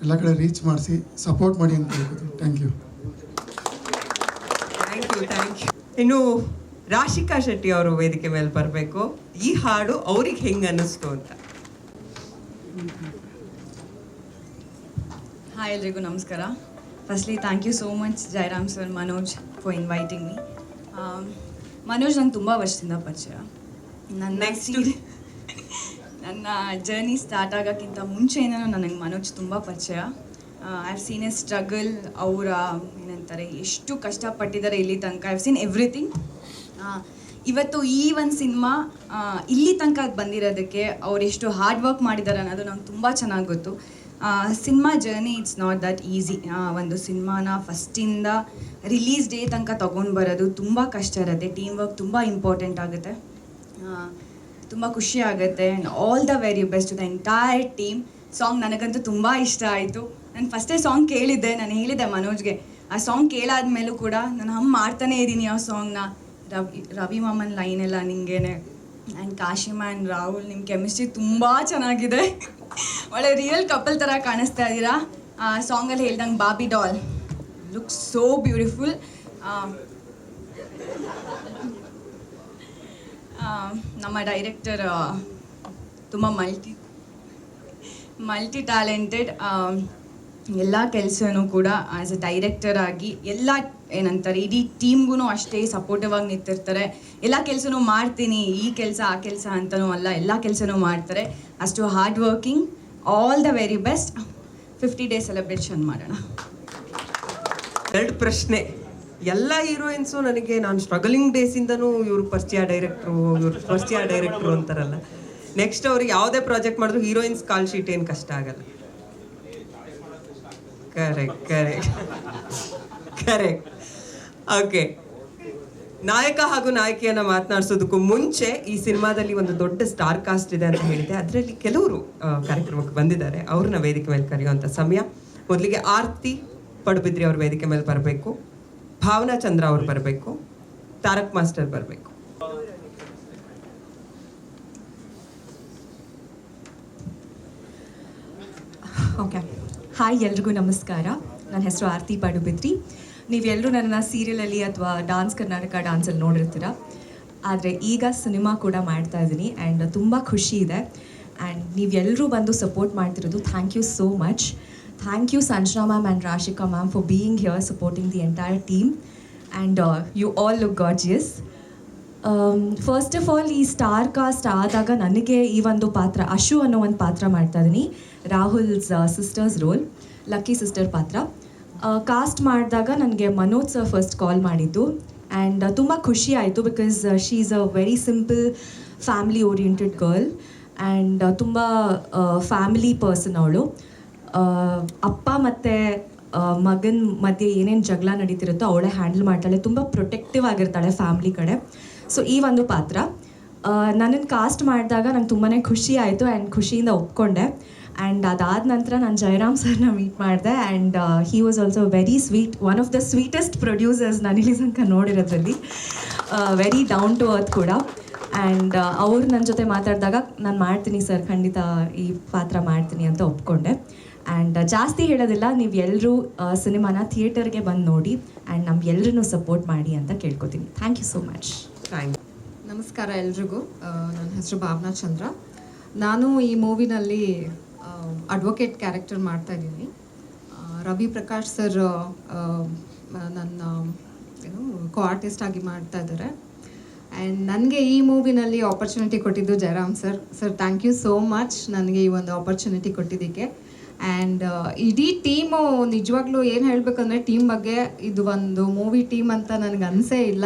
ಎಲ್ಲ ಕಡೆ ರೀಚ್ ಮಾಡಿಸಿ ಸಪೋರ್ಟ್ ಮಾಡಿ ಅಂತ ಹೇಳ್ಬೋದು. Thank you. ಇನ್ನು ರಾಶಿಕಾ ಶೆಟ್ಟಿ ಅವರು ವೇದಿಕೆ ಮೇಲೆ ಬರಬೇಕು. ಈ ಹಾಡು ಅವ್ರಿಗೆ ಹೆಂಗೆ ಅನ್ನಿಸ್ತು ಅಂತ. ಹಾಯ್ ಎಲ್ರಿಗೂ ನಮಸ್ಕಾರ. Firstly thank you so much Jayaram sir, Manoj for inviting me. Manoj ನಂಗೆ ತುಂಬ ವರ್ಷದಿಂದ ಪರಿಚಯ. ನನ್ನ ಜರ್ನಿ ಸ್ಟಾರ್ಟ್ ಆಗೋಕ್ಕಿಂತ ಮುಂಚೆಯಿಂದನೂ ನನಗೆ ಮನೋಜ್ ತುಂಬ ಪರಿಚಯ. I have seen A struggle. ಅವರ ಏನಂತಾರೆ ಎಷ್ಟು ಕಷ್ಟಪಟ್ಟಿದ್ದಾರೆ ಇಲ್ಲಿ ತನಕ. I have seen everything. ಇವತ್ತು ಈ ಒಂದು ಸಿನಿಮಾ ಇಲ್ಲಿ ತನಕ ಬಂದಿರೋದಕ್ಕೆ ಅವ್ರು ಎಷ್ಟು ಹಾರ್ಡ್ ವರ್ಕ್ ಮಾಡಿದ್ದಾರೆ ಅನ್ನೋದು ನಂಗೆ ತುಂಬ ಚೆನ್ನಾಗಿ ಗೊತ್ತು. Cinema journey it's not that easy. ಒಂದು ಸಿನಿಮಾನ ಫಸ್ಟಿಂದ ರಿಲೀಸ್ ಡೇ ತನಕ ತೊಗೊಂಡು ಬರೋದು ತುಂಬ ಕಷ್ಟ ಇರುತ್ತೆ. ಟೀಮ್ ವರ್ಕ್ ತುಂಬ ಇಂಪಾರ್ಟೆಂಟ್ ಆಗುತ್ತೆ. ತುಂಬ ಖುಷಿ ಆಗುತ್ತೆ. And all the very best to the entire team. Song ನನಗಂತೂ ತುಂಬ ಇಷ್ಟ ಆಯಿತು. ನಾನು ಫಸ್ಟೇ ಸಾಂಗ್ ಕೇಳಿದ್ದೆ, ನಾನು ಹೇಳಿದ್ದೆ ಮನೋಜ್ಗೆ. ಆ ಸಾಂಗ್ ಕೇಳಾದ್ಮೇಲೂ ಕೂಡ ನಾನು ಹಮ್ ಮಾಡ್ತಾನೇ ಇದ್ದೀನಿ ಆ ಸಾಂಗ್ನ. ರವಿ ಮಾಮನ್ ಲೈನ್ ಎಲ್ಲ ನಿಂಗೇನೆ. ಆ್ಯಂಡ್ ಕಾಶಿಮಾ ಆ್ಯಂಡ್ ರಾಹುಲ್, ನಿಮ್ಮ ಕೆಮಿಸ್ಟ್ರಿ ತುಂಬ ಚೆನ್ನಾಗಿದೆ. ಒಳ್ಳೆ ರಿಯಲ್ ಕಪಲ್ ಥರ ಕಾಣಿಸ್ತಾ ಇದ್ದೀರಾ. ಆ ಸಾಂಗಲ್ಲಿ ಹೇಳ್ದಂಗೆ ಬಾಬಿ ಡಾಲ್ ಲುಕ್ ಸೋ ಬ್ಯೂಟಿಫುಲ್. ನಮ್ಮ ಡೈರೆಕ್ಟರ್ ತುಂಬ ಮಲ್ಟಿ ಟ್ಯಾಲೆಂಟೆಡ್. ಎಲ್ಲ ಕೆಲಸನೂ ಕೂಡ ಆ್ಯಸ್ ಅ ಡೈರೆಕ್ಟರ್ ಆಗಿ ಎಲ್ಲ ಏನಂತಾರೆ ಇಡೀ ಟೀಮ್ಗೂ ಅಷ್ಟೇ ಸಪೋರ್ಟಿವ್ ಆಗಿ ನಿಂತಿರ್ತಾರೆ. ಎಲ್ಲ ಕೆಲಸನೂ ಮಾಡ್ತೀನಿ, ಈ ಕೆಲಸ ಆ ಕೆಲಸ ಅಂತನೂ ಅಲ್ಲ, ಎಲ್ಲ ಕೆಲಸನೂ ಮಾಡ್ತಾರೆ. ಅಷ್ಟು hard working. All the very best. 50 day celebration ಮಾಡೋಣ. 2 ಪ್ರಶ್ನೆ. ಎಲ್ಲ ಹೀರೋಯಿನ್ಸು ನನಗೆ ನಾನು ಸ್ಟ್ರಗಲಿಂಗ್ ಡೇಸಿಂದನೂ ಇವ್ರು ಪರಿಚಯ ಡೈರೆಕ್ಟ್ರು ಅಂತಾರಲ್ಲ. ನೆಕ್ಸ್ಟ್ ಅವ್ರಿಗೆ ಯಾವುದೇ ಪ್ರಾಜೆಕ್ಟ್ ಮಾಡಿದ್ರು ಹೀರೋಯಿನ್ಸ್ ಕಾಲ್ ಶೀಟ್ ಏನು ಕಷ್ಟ ಆಗಲ್ಲ. ಕರೆಕ್ಟ್. ಓಕೆ, ನಾಯಕ ಹಾಗೂ ನಾಯಕಿಯನ್ನ ಮಾತನಾಡಿಸೋದಕ್ಕೂ ಮುಂಚೆ ಈ ಸಿನಿಮಾದಲ್ಲಿ ಒಂದು ದೊಡ್ಡ ಸ್ಟಾರ್ ಕಾಸ್ಟ್ ಇದೆ ಅಂತ ಹೇಳಿದೆ. ಅದರಲ್ಲಿ ಕೆಲವರು ಕಾರ್ಯಕ್ರಮಕ್ಕೆ ಬಂದಿದ್ದಾರೆ. ಅವ್ರನ್ನ ವೇದಿಕೆ ಮೇಲೆ ಕರೆಯುವಂಥ ಸಮಯ. ಮೊದಲಿಗೆ ಆರ್ತಿ ಪಡುಬಿದ್ರಿ ಅವ್ರ ವೇದಿಕೆ ಮೇಲೆ ಬರಬೇಕು. ಭಾವನಾ ಚಂದ್ರ ಅವ್ರು ಬರಬೇಕು. ತಾರಕ್ ಮಾಸ್ಟರ್ ಬರಬೇಕು. ಓಕೆ, ಹಾಯ್ ಎಲ್ರಿಗೂ ನಮಸ್ಕಾರ. ನನ್ನ ಹೆಸರು ಆರ್ತಿ ಪಡುಬಿದ್ರಿ. ನೀವೆಲ್ಲರೂ ನನ್ನ ಸೀರಿಯಲಲ್ಲಿ ಅಥವಾ ಡಾನ್ಸ್ ಕರ್ನಾಟಕ ಡಾನ್ಸಲ್ಲಿ ನೋಡಿರ್ತೀರ. ಆದರೆ ಈಗ ಸಿನಿಮಾ ಕೂಡ ಮಾಡ್ತಾ ಇದ್ದೀನಿ ಆ್ಯಂಡ್ ತುಂಬ ಖುಷಿ ಇದೆ. ಆ್ಯಂಡ್ ನೀವೆಲ್ಲರೂ ಬಂದು ಸಪೋರ್ಟ್ ಮಾಡ್ತಿರೋದು thank you so much. Thank you Sanjana ma'am and Rashika ma'am for being here supporting the entire team. And you all look gorgeous. First of all, ಈ ಸ್ಟಾರ್ ಕಾಸ್ಟ್ ಆದಾಗ ನನಗೆ ಈ ಒಂದು ಪಾತ್ರ, ಅಶು ಅನ್ನೋ ಒಂದು ಪಾತ್ರ ಮಾಡ್ತಾ ಇದ್ದೀನಿ. Rahul's sisters role, lucky sister ಪಾತ್ರ. ಕಾಸ್ಟ್ ಮಾಡಿದಾಗ ನನಗೆ ಮನೋಜ್ ಸರ್ ಫಸ್ಟ್ ಕಾಲ್ ಮಾಡಿದ್ದು. ಆ್ಯಂಡ್ ತುಂಬ ಖುಷಿ ಆಯಿತು because she is a very simple family oriented girl. And ತುಂಬ ಫ್ಯಾಮಿಲಿ ಪರ್ಸನ್ ಅವಳು. ಅಪ್ಪ ಮತ್ತು ಮಗನ ಮಧ್ಯೆ ಏನೇನು ಜಗಳ ನಡೀತಿರುತ್ತೋ ಅವಳೇ ಹ್ಯಾಂಡಲ್ ಮಾಡ್ತಾಳೆ. ತುಂಬ ಪ್ರೊಟೆಕ್ಟಿವ್ ಆಗಿರ್ತಾಳೆ ಫ್ಯಾಮ್ಲಿ ಕಡೆ. ಸೊ ಈ ಒಂದು ಪಾತ್ರ ನನ್ನನ್ನು ಕಾಸ್ಟ್ ಮಾಡಿದಾಗ ನಂಗೆ ತುಂಬಾ ಖುಷಿ ಆಯಿತು ಆ್ಯಂಡ್ ಖುಷಿಯಿಂದ ಒಪ್ಕೊಂಡೆ. ಆ್ಯಂಡ್ ಅದಾದ ನಂತರ ನಾನು ಜಯರಾಮ್ ಸರ್ನ ಮೀಟ್ ಮಾಡಿದೆ. And he was also very sweet, one of the sweetest producers ನಾನು ಇಲ್ಲಿ ತನಕ ನೋಡಿರೋದ್ರಲ್ಲಿ. ವೆರಿ ಡೌನ್ ಟು ಅರ್ತ್ ಕೂಡ. ಆ್ಯಂಡ್ ಅವ್ರು ನನ್ನ ಜೊತೆ ಮಾತಾಡಿದಾಗ ನಾನು ಮಾಡ್ತೀನಿ ಸರ್, ಖಂಡಿತ ಈ ಪಾತ್ರ ಮಾಡ್ತೀನಿ ಅಂತ ಒಪ್ಕೊಂಡೆ. ಆ್ಯಂಡ್ ಜಾಸ್ತಿ ಹೇಳೋದಿಲ್ಲ, ನೀವು ಎಲ್ಲರೂ ಸಿನಿಮಾನ ಥಿಯೇಟರ್ಗೆ ಬಂದು ನೋಡಿ ಆ್ಯಂಡ್ ನಮ್ಗೆಲ್ಲರೂ ಸಪೋರ್ಟ್ ಮಾಡಿ ಅಂತ ಕೇಳ್ಕೊತೀನಿ. Thank you so much. ನಮಸ್ಕಾರ ಎಲ್ರಿಗೂ. ನನ್ನ ಹೆಸರು ಭಾವನಾ ಚಂದ್ರ. ನಾನು ಈ ಮೂವಿನಲ್ಲಿ ಅಡ್ವೊಕೇಟ್ ಕ್ಯಾರೆಕ್ಟರ್ ಮಾಡ್ತಾ ಇದ್ದೀನಿ. ರವಿ ಪ್ರಕಾಶ್ ಸರ್ ನನ್ನ ಕೋ ಆರ್ಟಿಸ್ಟ್ ಆಗಿ ಮಾಡ್ತಾ ಇದ್ದಾರೆ. ಆ್ಯಂಡ್ ನನಗೆ ಈ ಮೂವಿನಲ್ಲಿ ಆಪರ್ಚುನಿಟಿ ಕೊಟ್ಟಿದ್ದು Jayaram sir thank you so much ನನಗೆ ಈ ಒಂದು ಆಪರ್ಚುನಿಟಿ ಕೊಟ್ಟಿದ್ದಕ್ಕೆ. ಆ್ಯಂಡ್ ಇಡೀ ಟೀಮು ನಿಜವಾಗ್ಲೂ ಏನು ಹೇಳಬೇಕಂದ್ರೆ ಟೀಮ್ ಬಗ್ಗೆ ಇದು ಒಂದು ಮೂವಿ ಟೀಮ್ ಅಂತ ನನಗೆ ಅನಿಸೇ ಇಲ್ಲ.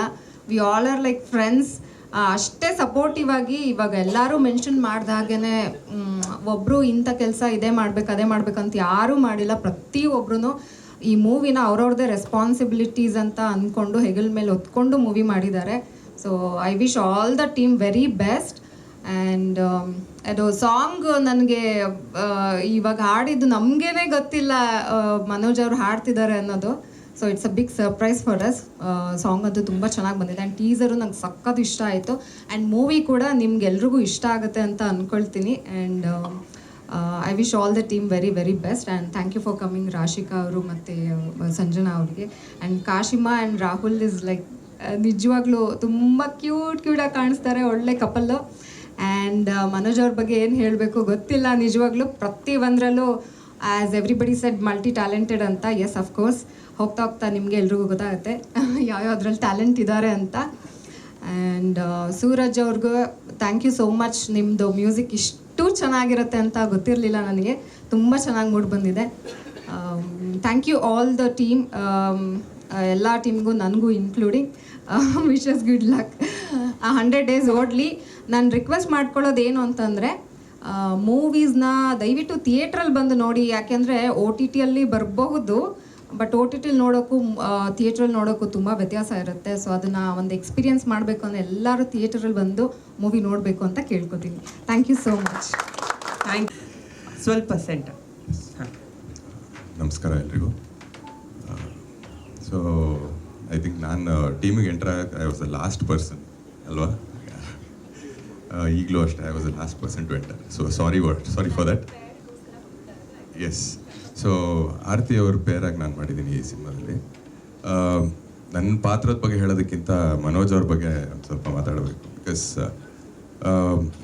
We all are like friends. ಅಷ್ಟೇ ಸಪೋರ್ಟಿವ್ ಆಗಿ ಇವಾಗ ಎಲ್ಲರೂ ಮೆನ್ಷನ್ ಮಾಡ್ದಾಗೇ ಒಬ್ಬರು ಇಂಥ ಕೆಲಸ ಇದೇ ಮಾಡ್ಬೇಕು ಅದೇ ಮಾಡ್ಬೇಕಂತ ಯಾರೂ ಮಾಡಿಲ್ಲ. ಪ್ರತಿಯೊಬ್ಬರೂ ಈ ಮೂವಿನ ಅವ್ರವ್ರದ್ದೇ ರೆಸ್ಪಾನ್ಸಿಬಿಲಿಟೀಸ್ ಅಂತ ಅಂದ್ಕೊಂಡು ಹೆಗಲ ಮೇಲೆ ಹೊತ್ಕೊಂಡು ಮೂವಿ ಮಾಡಿದ್ದಾರೆ. So I wish all the team very best. And ಅದು ಸಾಂಗ್ ನನಗೆ ಇವಾಗ ಹಾಡಿದ್ದು ನಮಗೇನೆ ಗೊತ್ತಿಲ್ಲ ಮನೋಜ್ ಅವ್ರು ಹಾಡ್ತಿದ್ದಾರೆ ಅನ್ನೋದು. So it's a big surprise for us. Song ಅದು ತುಂಬ ಚೆನ್ನಾಗಿ ಬಂದಿದೆ ಆ್ಯಂಡ್ ಟೀಸರು ನಂಗೆ ಸಖತ್ ಇಷ್ಟ ಆಯಿತು. ಆ್ಯಂಡ್ ಮೂವಿ ಕೂಡ ನಿಮ್ಗೆಲ್ರಿಗೂ ಇಷ್ಟ ಆಗುತ್ತೆ ಅಂತ ಅಂದ್ಕೊಳ್ತೀನಿ. And I wish all the team very very best. And thank you for coming Rashika ಅವರು ಮತ್ತು ಸಂಜನಾ ಅವರಿಗೆ. And Kashima and Rahul is like ನಿಜವಾಗ್ಲೂ ತುಂಬ ಕ್ಯೂಟಾಗಿ ಕಾಣಿಸ್ತಾರೆ, ಒಳ್ಳೆ ಕಪಲ್ಲು. ಆ್ಯಂಡ್ ಮನೋಜ್ ಅವ್ರ ಬಗ್ಗೆ ಏನು ಹೇಳಬೇಕು ಗೊತ್ತಿಲ್ಲ ನಿಜವಾಗ್ಲೂ. ಪ್ರತಿ ಒಂದರಲ್ಲೂ as everybody said multi talented ಅಂತ. ಎಸ್ ಅಫ್ಕೋರ್ಸ್, ಹೋಗ್ತಾ ಹೋಗ್ತಾ ನಿಮಗೆ ಎಲ್ರಿಗೂ ಗೊತ್ತಾಗುತ್ತೆ ಯಾವ್ಯಾವ್ದ್ರಲ್ಲಿ ಟ್ಯಾಲೆಂಟ್ ಇದ್ದಾರೆ ಅಂತ. ಆ್ಯಂಡ್ ಸೂರಜ್ ಅವ್ರಿಗೂ ಥ್ಯಾಂಕ್ ಯು ಸೋ ಮಚ್. ನಿಮ್ಮದು ಮ್ಯೂಸಿಕ್ ಇಷ್ಟು ಚೆನ್ನಾಗಿರುತ್ತೆ ಅಂತ ಗೊತ್ತಿರಲಿಲ್ಲ ನನಗೆ, ತುಂಬ ಚೆನ್ನಾಗಿ ಮೂಡಿ ಬಂದಿದೆ. Thank you all the team, ಎಲ್ಲ ಟೀಮ್ಗೂ, ನನಗೂ including. Wishes good luck. 100 days ಓಡಲಿ. ನಾನು ರಿಕ್ವೆಸ್ಟ್ ಮಾಡ್ಕೊಳ್ಳೋದು ಏನು ಅಂತಂದರೆ, ಮೂವೀಸ್ನ ದಯವಿಟ್ಟು ಥಿಯೇಟ್ರಲ್ಲಿ ಬಂದು ನೋಡಿ. ಯಾಕೆಂದರೆ OTTಯಲ್ಲಿ ಬರಬಹುದು, ಬಟ್ OTTಲಿ ನೋಡೋಕ್ಕೂ ಥಿಯೇಟ್ರಲ್ಲಿ ನೋಡೋಕ್ಕೂ ತುಂಬ ವ್ಯತ್ಯಾಸ ಇರುತ್ತೆ. ಸೊ ಅದನ್ನು ಒಂದು ಎಕ್ಸ್ಪೀರಿಯನ್ಸ್ ಮಾಡಬೇಕು ಅಂದರೆ ಎಲ್ಲರೂ ಥಿಯೇಟರಲ್ಲಿ ಬಂದು ಮೂವಿ ನೋಡಬೇಕು ಅಂತ ಕೇಳ್ಕೊತೀನಿ. Thank you so much. Thank ಸ್ವಲ್ಪ ಸೆಂಟರ್. ನಮಸ್ಕಾರ ಎಲ್ರಿಗೂ. ಸೊ ಐ ಥಿಂಕ್ ನಾನು ಟೀಮಿಗೆ ಎಂಟರ್ ಆಗಕ್ಕೆ I was the last person ಅಲ್ವಾ? ಈಗಲೂ ಅಷ್ಟೇ I was the last person to enter. So sorry for that. Yes. So Aarti ಅವ್ರ ಪೇರಾಗಿ ನಾನು ಮಾಡಿದ್ದೀನಿ ಈ ಸಿನಿಮಾದಲ್ಲಿ. ನನ್ನ ಪಾತ್ರದ ಬಗ್ಗೆ ಹೇಳೋದಕ್ಕಿಂತ ಮನೋಜ್ ಅವ್ರ ಬಗ್ಗೆ ಒಂದು ಸ್ವಲ್ಪ ಮಾತಾಡಬೇಕು. ಬಿಕಾಸ್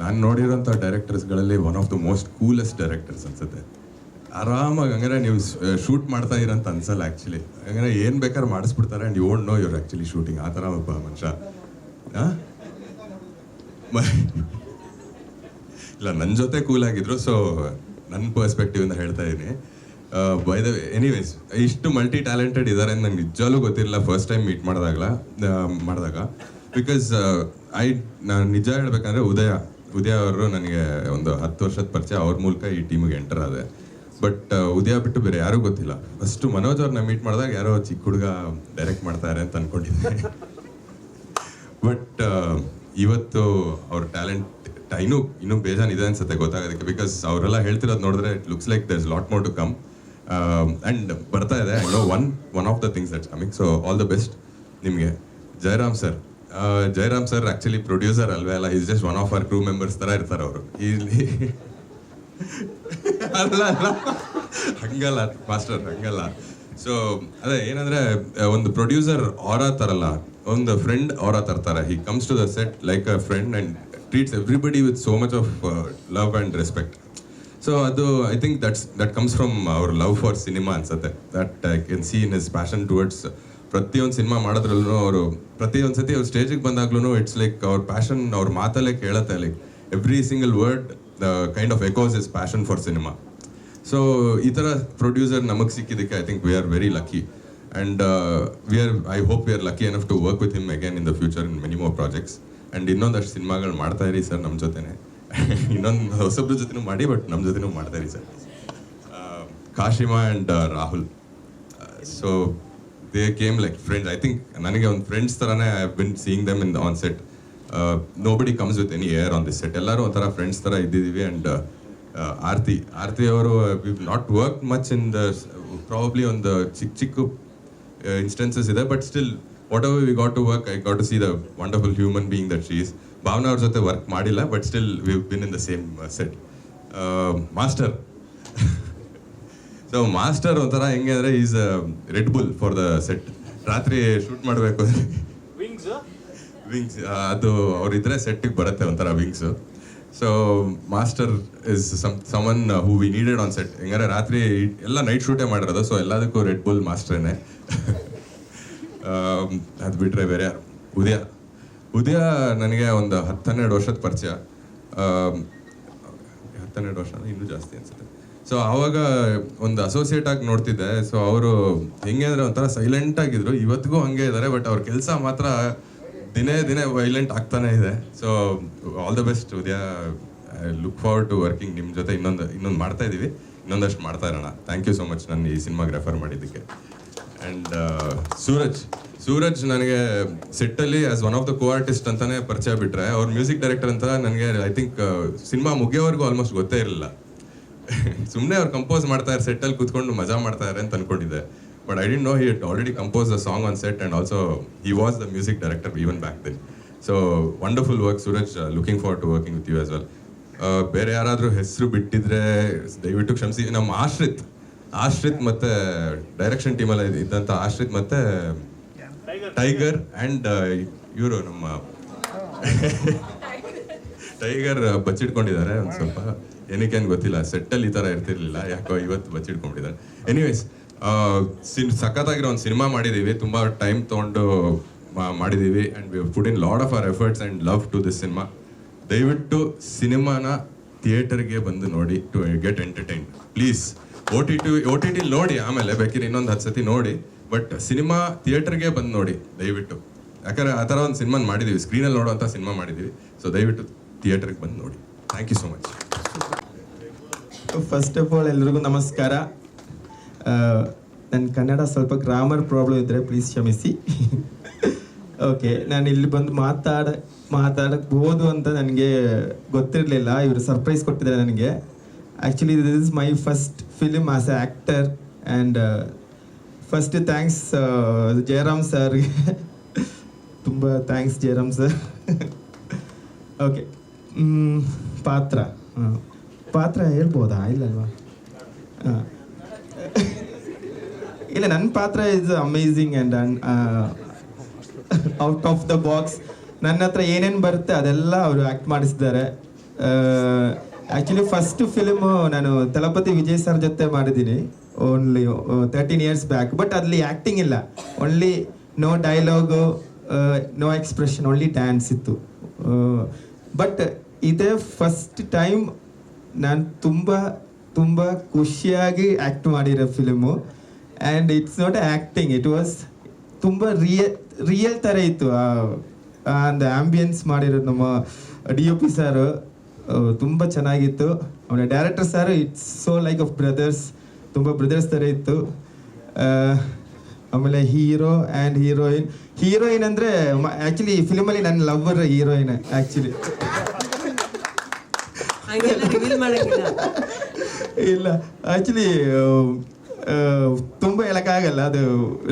ನಾನು ನೋಡಿರೋಂಥ ಡೈರೆಕ್ಟರ್ಸ್ಗಳಲ್ಲಿ one of the most coolest directors ಅನ್ಸುತ್ತೆ. ಆರಾಮಾಗಿ ಹಂಗಾರೆ ನೀವು ಶೂಟ್ ಮಾಡ್ತಾ ಇರಂತ ಅನ್ಸಲ್ಲ ಆ್ಯಕ್ಚುಲಿ. ಹಂಗಾರೆ ಏನು ಬೇಕಾದ್ರೆ ಮಾಡಿಸ್ಬಿಡ್ತಾರೆ and you won't know your actually shooting. ಆ ಥರ ಒಬ್ಬ ಮನುಷ್ಯ. ಇಲ್ಲ, ನನ್ನ ಜೊತೆ ಕೂಲಾಗಿದ್ರು. ಸೊ ನನ್ನ ಪರ್ಸ್ಪೆಕ್ಟಿವಿಂದ ಹೇಳ್ತಾ ಇದ್ದೀನಿ. ಬೈ ದ ಎನಿವೇಸ್, ಇಷ್ಟು ಮಲ್ಟಿ ಟ್ಯಾಲೆಂಟೆಡ್ ಇದ್ದಾರೆ ಅಂತ ನಂಗೆ ನಿಜವಾಗ್ಲೂ ಗೊತ್ತಿರಲಿಲ್ಲ ಫಸ್ಟ್ ಟೈಮ್ ಮೀಟ್ ಮಾಡಿದಾಗ. ಬಿಕಾಸ್ ನಾನು ನಿಜ ಹೇಳ್ಬೇಕಂದ್ರೆ ಉದಯ ಅವರು ನನಗೆ ಒಂದು 10 ವರ್ಷದ ಪರಿಚಯ. ಅವ್ರ ಮೂಲಕ ಈ ಟೀಮಿಗೆ ಎಂಟರ್ ಆದೆ. ಬಟ್ ಉದಯ ಬಿಟ್ಟು ಬೇರೆ ಯಾರೂ ಗೊತ್ತಿಲ್ಲ. ಫಸ್ಟು ಮನೋಜ್ ಅವ್ರನ್ನ ಮೀಟ್ ಮಾಡಿದಾಗ ಯಾರೋ ಚಿಕ್ಕ ಹುಡುಗ ಡೈರೆಕ್ಟ್ ಮಾಡ್ತಾರೆ ಅಂತ ಅನ್ಕೊಂಡಿದ್ದೆ. ಬಟ್ ಇವತ್ತು ಅವ್ರ ಟ್ಯಾಲೆಂಟ್ ಇನ್ನೂ ಬೇಜಾನಿದೆ ಅನ್ಸುತ್ತೆ ಗೊತ್ತಾಗೋದಕ್ಕೆ. ಬಿಕಾಸ್ ಅವರೆಲ್ಲ ಹೇಳ್ತಿರೋದು ನೋಡಿದ್ರೆ it looks like there is lot more to come. And ಬರ್ತಾ ಇದೆ. I know one of the things that's coming. So all the best ನಿಮಗೆ. ಜಯರಾಮ್ ಸರ್ ಆ್ಯಕ್ಚುಲಿ ಪ್ರೊಡ್ಯೂಸರ್ ಅಲ್ವೇ ಅಲ್ಲ, is just one of our crew members ಥರ ಇರ್ತಾರೆ ಅವರು ಇಲ್ಲಿ. ಅಲ್ಲ ಹಂಗಲ್ಲ ಮಾಸ್ಟರ್, ಹಂಗಲ್ಲ. ಸೊ ಅದೇ ಏನಂದರೆ, ಒಂದು ಪ್ರೊಡ್ಯೂಸರ್ ಆರಾ ತರಲ್ಲ, ಒಂದು ಫ್ರೆಂಡ್ ಆರಾ ತರ್ತಾರೆ. He comes to the set like a friend and treats everybody with so much of love and respect. So ಅದು I think that comes from our love for cinema ಅನ್ಸುತ್ತೆ. That I can see in his passion towards. ಪ್ರತಿಯೊಂದು cinema ಮಾಡೋದ್ರಲ್ಲೂ ಅವರು ಪ್ರತಿಯೊಂದು ಸತಿ ಅವ್ರು ಸ್ಟೇಜಿಗೆ ಬಂದಾಗ್ಲೂ ಇಟ್ಸ್ ಲೈಕ್ ಅವ್ರ ಪ್ಯಾಷನ್ ಅವ್ರ ಮಾತಲ್ಲೇ ಕೇಳುತ್ತೆ. Like every single word kind of echoes is passion for cinema. So ಈ ಥರ ಪ್ರೊಡ್ಯೂಸರ್ ನಮಗೆ ಸಿಕ್ಕಿದ್ದಕ್ಕೆ I think we are very lucky. And I hope we are lucky enough to work with him again in the future in many more projects. And ಇನ್ನೊಂದಷ್ಟು ಸಿನಿಮಾಗಳು ಮಾಡ್ತಾ ಇರಿ sir ನಮ್ಮ ಜೊತೆನೆ. ಇನ್ನೊಂದು ಹೊಸಬ್ರ ಜೊತೆನೂ ಮಾಡಿ, ಬಟ್ ನಮ್ಮ ಜೊತೆನೂ ಮಾಡ್ತಾ ಇರಿ sir. Kashima and Rahul, so they came like friends. I think ನನಗೆ ಒಂದು ಫ್ರೆಂಡ್ಸ್ ಥರನೇ I have been seeing them in on set. Nobody comes with any air on this set. ಎಲ್ಲರೂ ಒಂಥರ ಫ್ರೆಂಡ್ಸ್ ಥರ ಇದ್ದಿದ್ದೀವಿ. ಆ್ಯಂಡ್ ಆರತಿ ಅವರು we not work much in the probably ಒಂದು ಚಿಕ್ಕ ಇನ್ಸ್ಟೆನ್ಸಸ್ ಇದೆ. But still whatever we got to work, I got to see the wonderful human being that she is. Bhavana ಅವ್ರ ಜೊತೆ ವರ್ಕ್ ಮಾಡಿಲ್ಲ, but still we been in the same set. Master so master ಒಂಥರ ಹೆಂಗೆ ಅಂದರೆ is Red Bull for the set. ರಾತ್ರಿ shoot ಮಾಡಬೇಕು wings ಅದು ಅವರಿದ್ರೆ ಸೆಟ್ಟಿಗೆ ಬರುತ್ತೆ ಒಂಥರ wings. So master is someone who we needed on set. ಹೆಂಗಾರೆ ರಾತ್ರಿ ಎಲ್ಲ ನೈಟ್ ಶೂಟೇ ಮಾಡಿರೋದು. ಸೊ ಎಲ್ಲದಕ್ಕೂ ರೆಡ್ ಬುಲ್ ಮಾಸ್ಟ್ರೇನೆ. ಅದು ಬಿಟ್ಟರೆ ಬೇರೆ ಯಾರು? ಉದಯ ನನಗೆ ಒಂದು 10-12 ವರ್ಷದ ಪರಿಚಯ. 12 ವರ್ಷ ಇನ್ನೂ ಜಾಸ್ತಿ ಅನ್ಸುತ್ತೆ. ಸೊ ಆವಾಗ ಒಂದು ಅಸೋಸಿಯೇಟ್ ಆಗಿ ನೋಡ್ತಿದ್ದೆ. ಸೊ ಅವರು ಹೆಂಗೆ ಅಂದರೆ ಒಂಥರ ಸೈಲೆಂಟ್ ಆಗಿದ್ರು. ಇವತ್ತಿಗೂ ಹಂಗೆ ಇದ್ದಾರೆ. ಬಟ್ ಅವ್ರ ಕೆಲಸ ಮಾತ್ರ ದಿನೇ ವೈಲೆಂಟ್ ಆಗ್ತಾನೆ ಇದೆ. So all the best Uday. I look forward to working ನಿಮ್ಮ ಜೊತೆ. ಇನ್ನೊಂದು ಮಾಡ್ತಾ ಇದ್ದೀವಿ, ಇನ್ನೊಂದಷ್ಟು ಮಾಡ್ತಾ ಇರೋಣ. ಥ್ಯಾಂಕ್ ಯು ಸೊ ಮಚ್ ನನ್ನ ಈ ಸಿನಿಮಾಗೆ ರೆಫರ್ ಮಾಡಿದ್ದಕ್ಕೆ. ಆ್ಯಂಡ್ ಸೂರಜ್ ನನಗೆ ಸೆಟ್ಟಲ್ಲಿ as one of the co artist ಅಂತಾನೆ ಪರಿಚಯ ಬಿಟ್ಟರೆ, ಅವ್ರ ಮ್ಯೂಸಿಕ್ ಡೈರೆಕ್ಟರ್ ಅಂತ ನನಗೆ ಐ ಥಿಂಕ್ ಸಿನಿಮಾ ಮುಗಿಯೋವರೆಗೂ ಆಲ್ಮೋಸ್ಟ್ ಗೊತ್ತೇ ಇರಲಿಲ್ಲ. ಸುಮ್ಮನೆ ಅವ್ರು ಕಂಪೋಸ್ ಮಾಡ್ತಾರೆ ಸೆಟ್ಟಲ್ಲಿ ಕೂತ್ಕೊಂಡು ಮಜಾ ಮಾಡ್ತಾರೆ ಅಂತ ಅನ್ಕೊಂಡಿದ್ದೆ. But I didn't know he had already compose the song on set and also he was the music director even back then. So wonderful work Suraj. Looking forward to working with you as well. ಬೇರೆ ಯಾರಾದರೂ ಹೆಸರು ಬಿಟ್ಟಿದ್ರೆ ದಯವಿಟ್ಟು ಕ್ಷಮಿಸಿ. ನಮ್ಮ ಆಶ್ರಿತ್ ಮತ್ತು direction ಟೀಮಲ್ಲಿ ಇದ್ದಂಥ ಆಶ್ರಿತ್ ಮತ್ತು ಟೈಗರ್ ಆ್ಯಂಡ್ ಇವರು ನಮ್ಮ ಟೈಗರ್ ಬಚ್ಚಿಟ್ಕೊಂಡಿದ್ದಾರೆ ಒಂದು ಸ್ವಲ್ಪ, ಏನಕ್ಕೆ ಅಂತ ಗೊತ್ತಿಲ್ಲ. ಸೆಟ್ಟಲ್ಲಿ ಈ ಥರ ಇರ್ತಿರ್ಲಿಲ್ಲ, ಯಾಕೋ ಇವತ್ತು ಬಚ್ಚಿಟ್ಕೊಂಡಿದ್ದಾರೆ. ಎನಿವೇಸ್, ಸಖತ್ತಾಗಿರೋ ಒಂದು ಸಿನಿಮಾ ಮಾಡಿದ್ದೀವಿ, ತುಂಬ ಟೈಮ್ ತೊಗೊಂಡು ಮಾಡಿದ್ದೀವಿ and we put in lot of our efforts and love to this cinema. ದಯವಿಟ್ಟು ಸಿನಿಮಾನ ಥಿಯೇಟರ್ಗೆ ಬಂದು ನೋಡಿ, to get entertain please. O T T ನೋಡಿ, ಆಮೇಲೆ ಬೇಕಿದ್ರೆ ಇನ್ನೊಂದು 10 ಸತಿ ನೋಡಿ, ಬಟ್ ಸಿನಿಮಾ ಥಿಯೇಟರ್ಗೆ ಬಂದು ನೋಡಿ ದಯವಿಟ್ಟು. ಯಾಕಂದರೆ ಆ ಥರ ಒಂದು ಸಿನಿಮಾ ಮಾಡಿದ್ದೀವಿ, ಸ್ಕ್ರೀನಲ್ಲಿ ನೋಡೋವಂಥ ಸಿನಿಮಾ ಮಾಡಿದ್ದೀವಿ. ಸೊ ದಯವಿಟ್ಟು ಥಿಯೇಟರ್ಗೆ ಬಂದು ನೋಡಿ. Thank you so much. First of all ಎಲ್ರಿಗೂ ನಮಸ್ಕಾರ. ನನ್ನ ಕನ್ನಡ ಸ್ವಲ್ಪ ಗ್ರಾಮರ್ ಪ್ರಾಬ್ಲಮ್ ಇದ್ದರೆ ಪ್ಲೀಸ್ ಕ್ಷಮಿಸಿ. ಓಕೆ, ನಾನು ಇಲ್ಲಿ ಬಂದು ಮಾತಾಡಬಹುದು ಅಂತ ನನಗೆ ಗೊತ್ತಿರಲಿಲ್ಲ. ಇವರು ಸರ್ಪ್ರೈಸ್ ಕೊಟ್ಟಿದ್ದಾರೆ ನನಗೆ. Actually this is my first film as a actor and first thanks Jayaram ಸರ್ಗೆ. ತುಂಬ ಥ್ಯಾಂಕ್ಸ್ ಜಯರಾಮ್ ಸರ್. ಓಕೆ, ಪಾತ್ರ ಹೇಳ್ಬೋದಾ? ಇಲ್ಲಲ್ವಾ? ಇಲ್ಲ, ನನ್ನ ಪಾತ್ರ is amazing and out of the box. ನನ್ನ ಹತ್ರ ಏನೇನು ಬರುತ್ತೆ ಅದೆಲ್ಲ ಅವರು ಆ್ಯಕ್ಟ್ ಮಾಡಿಸಿದ್ದಾರೆ. ಆ್ಯಕ್ಚುಲಿ ಫಸ್ಟ್ ಫಿಲ್ಮು ನಾನು ತಲಪತಿ ವಿಜಯ್ ಸರ್ ಜೊತೆ ಮಾಡಿದ್ದೀನಿ, ಓನ್ಲಿ 13 years ಬ್ಯಾಕ್. ಬಟ್ ಅಲ್ಲಿ ಆ್ಯಕ್ಟಿಂಗ್ ಇಲ್ಲ, only no dialogue, no expression, only dance ಇತ್ತು. ಬಟ್ ಇದೇ ಫಸ್ಟ್ ಟೈಮ್ ನಾನು ತುಂಬ ಖುಷಿಯಾಗಿ ಆ್ಯಕ್ಟ್ ಮಾಡಿರೋ film. And it's not acting, it was ತುಂಬ ರಿಯಲ್ ಥರ ಇತ್ತು. ಒಂದು ಆ್ಯಂಬಿಯನ್ಸ್ ಮಾಡಿರೋದು ನಮ್ಮ DOP ಸರ್, ತುಂಬ ಚೆನ್ನಾಗಿತ್ತು. ಅವನ director sir, it's so like of brothers, ತುಂಬ ಬ್ರದರ್ಸ್ ಥರ ಇತ್ತು. ಆಮೇಲೆ ಹೀರೋ ಆ್ಯಂಡ್ ಹೀರೋಯಿನ್ ಅಂದರೆ ಆ್ಯಕ್ಚುಲಿ ಈ ಫಿಲ್ಮಲ್ಲಿ ನನ್ನ ಲವ್ವರ್ ಹೀರೋಯಿನ್. ಆ್ಯಕ್ಚುಲಿ ಇಲ್ಲ, ಆ್ಯಕ್ಚುಲಿ ತುಂಬ ಹೇಳಕ್ಕಾಗಲ್ಲ, ಅದು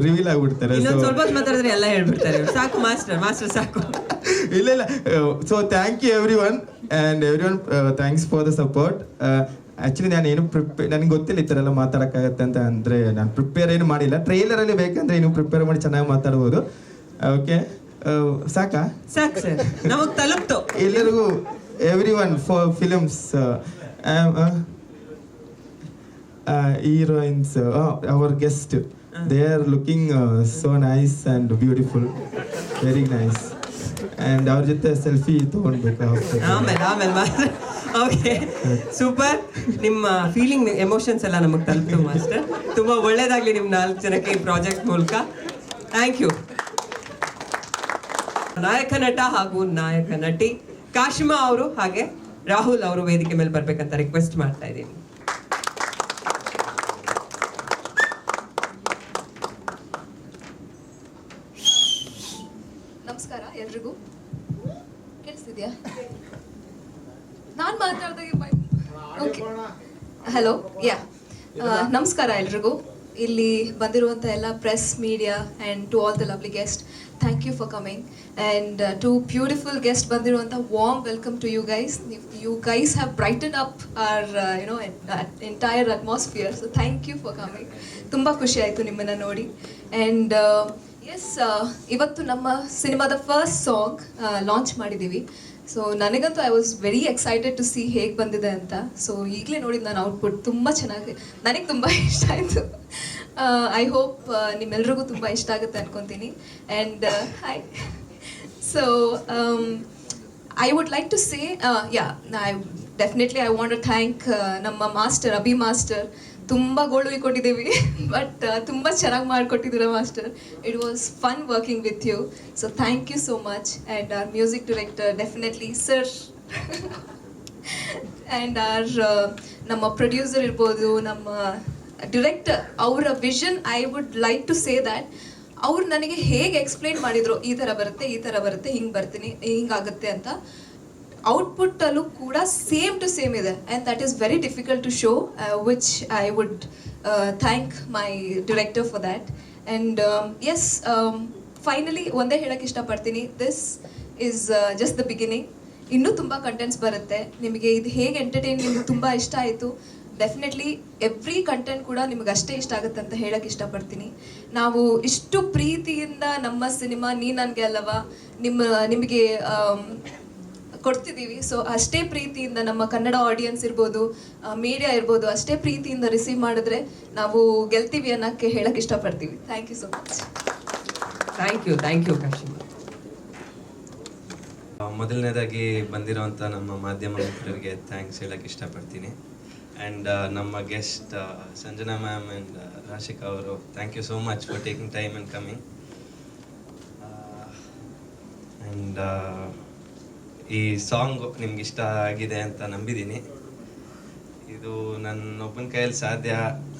ರಿವೀಲ್ ಆಗ್ಬಿಡ್ತಾರೆ. ಸ್ವಲ್ಪ ಮಾತಾಡಿದ್ರೆ ಎಲ್ಲ ಹೇಳ್ಬಿಡ್ತಾರೆ. ಸಾಕು ಮಾಸ್ಟರ್ ಸಾಕು. ಇಲ್ಲ. So thank you everyone thanks for the support. Actually ನಾನು ಏನು ನನಗೆ ಗೊತ್ತಿಲ್ಲ ಈ ಥರ ಎಲ್ಲ ಮಾತಾಡೋಕ್ಕಾಗತ್ತೆ ಅಂತ. ಅಂದರೆ ನಾನು ಪ್ರಿಪೇರ್ ಏನು ಮಾಡಿಲ್ಲ. ಟ್ರೈಲರಲ್ಲಿ ಬೇಕಂದ್ರೆ ಇನ್ನು ಪ್ರಿಪೇರ್ ಮಾಡಿ ಚೆನ್ನಾಗಿ ಮಾತಾಡ್ಬೋದು. ಓಕೆ, ಸಾಕು ಸರ್, ನಮಗೆ ತಲುಪ್ತು. ಎಲ್ಲರಿಗೂ every one for films heroines, our guest, they are looking so nice and beautiful, very nice. And our jothe selfie ತಗೊಂಡ್ಬೇಕು ಆಮೇಲೆ. Okay, super. ನಿಮ್ಮ ಫೀಲಿಂಗ್, ಎಮೋಷನ್ಸ್ ಎಲ್ಲ ನಮಗೆ ತಲುಪ್ತು ಮಾಸ್ಟರ್. ತುಂಬ ಒಳ್ಳೇದಾಗಲಿ ನಿಮ್ಮ 4 ಜನಕ್ಕೆ ಈ ಪ್ರಾಜೆಕ್ಟ್ ಮೂಲಕ. Thank you. ನಾಯಕ ನಟ ಹಾಗೂ ನಾಯಕ ನಟಿ ಕಾಶಿಮಾ ಅವರು ಹಾಗೆ ರಾಹುಲ್ ಅವರು ವೇದಿಕೆ ಮೇಲೆ ಬರ್ಬೇಕಂತ ರಿಕ್ವೆಸ್ಟ್ ಮಾಡ್ತಾ ಇದ್ದೀನಿ. ನಮಸ್ಕಾರ ಎಲ್ರಿಗೂ. ಕೇಳಿಸ್ತಿದ್ಯಾ? ನಾನು ಮಾತಾಡ್ದಾಗೆ ಓಕೆ, ಹಲೋ, ಯಾ, ನಮಸ್ಕಾರ ಎಲ್ರಿಗೂ. ಇಲ್ಲಿ ಬಂದಿರುವಂಥ ಎಲ್ಲ press, media and to all the lovely guest, thank you for coming. And to beautiful guest ಬಂದಿರುವಂಥ warm welcome to you guys. You guys have brighten up our entire atmosphere. So thank you for coming. ತುಂಬ ಖುಷಿ ಆಯಿತು ನಿಮ್ಮನ್ನು ನೋಡಿ. And S, ಇವತ್ತು ನಮ್ಮ ಸಿನಿಮಾದ first song launch ಮಾಡಿದ್ದೀವಿ. ಸೊ ನನಗಂತೂ I was very excited to see ಹೇಗೆ ಬಂದಿದೆ ಅಂತ. ಸೊ ಈಗಲೇ ನೋಡಿದ್ದು ನಾನು ಔಟ್ಪುಟ್ ತುಂಬ ಚೆನ್ನಾಗಿ, ನನಗೆ ತುಂಬ ಇಷ್ಟ ಆಯಿತು. ಐ ಹೋಪ್ ನಿಮ್ಮೆಲ್ರಿಗೂ ತುಂಬ ಇಷ್ಟ ಆಗುತ್ತೆ ಅನ್ಕೊತೀನಿ. And hi. So I would like to say, definitely I want to thank ನಮ್ಮ ಮಾಸ್ಟರ್ ಅಭಿ ಮಾಸ್ಟರ್. ತುಂಬ ಗೋಳು ಇಟ್ಕೊಂಡಿದ್ದೀವಿ, ಬಟ್ ತುಂಬ ಚೆನ್ನಾಗಿ ಮಾಡಿಕೊಟ್ಟಿದ್ದೀರ master. It was fun working with you. So thank you so much. And our music director definitely sir, and our ನಮ್ಮ producer ಇರ್ಬೋದು, ನಮ್ಮ ಡಿರೆಕ್ಟರ್, ಅವರ vision I would like to say that ಅವ್ರು ನನಗೆ ಹೇಗೆ ಎಕ್ಸ್ಪ್ಲೈನ್ ಮಾಡಿದ್ರು, ಈ ಥರ ಬರುತ್ತೆ, ಹಿಂಗೆ ಬರ್ತೀನಿ, ಹಿಂಗಾಗುತ್ತೆ ಅಂತ. ಔಟ್ಪುಟ್ಟಲ್ಲೂ ಕೂಡ ಸೇಮ್ ಟು ಸೇಮ್ ಇದೆ. And that is very difficult to show, which I would thank my director for that. And yes, finally ಒಂದೇ ಹೇಳೋಕ್ಕೆ ಇಷ್ಟಪಡ್ತೀನಿ, this is just the beginning. ಇನ್ನೂ ತುಂಬ ಕಂಟೆಂಟ್ಸ್ ಬರುತ್ತೆ. ನಿಮಗೆ ಇದು ಹೇಗೆ ಎಂಟರ್ಟೈನ್ ನಿಮ್ಗೆ ತುಂಬ ಇಷ್ಟ ಆಯಿತು. ಡೆಫಿನೆಟ್ಲಿ ಎವ್ರಿ ಕಂಟೆಂಟ್ ಕೂಡ ನಿಮ್ಗೆ ಅಷ್ಟೇ ಇಷ್ಟ ಆಗುತ್ತೆ ಅಂತ ಹೇಳಕ್ಕೆ ಇಷ್ಟಪಡ್ತೀನಿ. ನಾವು ಇಷ್ಟು ಪ್ರೀತಿಯಿಂದ ನಮ್ಮ ಸಿನಿಮಾ ನೀ ನನಗೆ ಅಲ್ಲವಾ ನಿಮಗೆ ಕೊಡ್ತಿದ್ದೀವಿ. ಸೊ ಅಷ್ಟೇ ಪ್ರೀತಿಯಿಂದ ನಮ್ಮ ಕನ್ನಡ ಆಡಿಯನ್ಸ್ ಇರ್ಬೋದು, ಮೀಡಿಯಾ ಇರ್ಬೋದು, ಅಷ್ಟೇ ಪ್ರೀತಿಯಿಂದ ರಿಸೀವ್ ಮಾಡಿದ್ರೆ ನಾವು ಗೆಲ್ತೀವಿ ಅನ್ನೋಕ್ಕೆ ಹೇಳಕ್ಕೆ ಇಷ್ಟಪಡ್ತೀವಿ. Thank you so much. Thank you Kashi. ಮೊದಲನೇದಾಗಿ ಬಂದಿರೋಂಥ ನಮ್ಮ ಮಾಧ್ಯಮ ಮಿತ್ರರಿಗೆ ಥ್ಯಾಂಕ್ಸ್ ಹೇಳಕ್ಕೆ ಇಷ್ಟಪಡ್ತೀನಿ. ಆ್ಯಂಡ್ ನಮ್ಮ guest Sanjana ma'am and Rashika ಅವರು, thank you so much for taking time and coming. And ಈ ಸಾಂಗ್ ನಿಮ್ಗೆ ಇಷ್ಟ ಆಗಿದೆ ಅಂತ ನಂಬಿದ್ದೀನಿ. ಇದು ನನ್ನೊಬ್ಬನ ಕೈಯಲ್ಲಿ ಸಾಧ್ಯ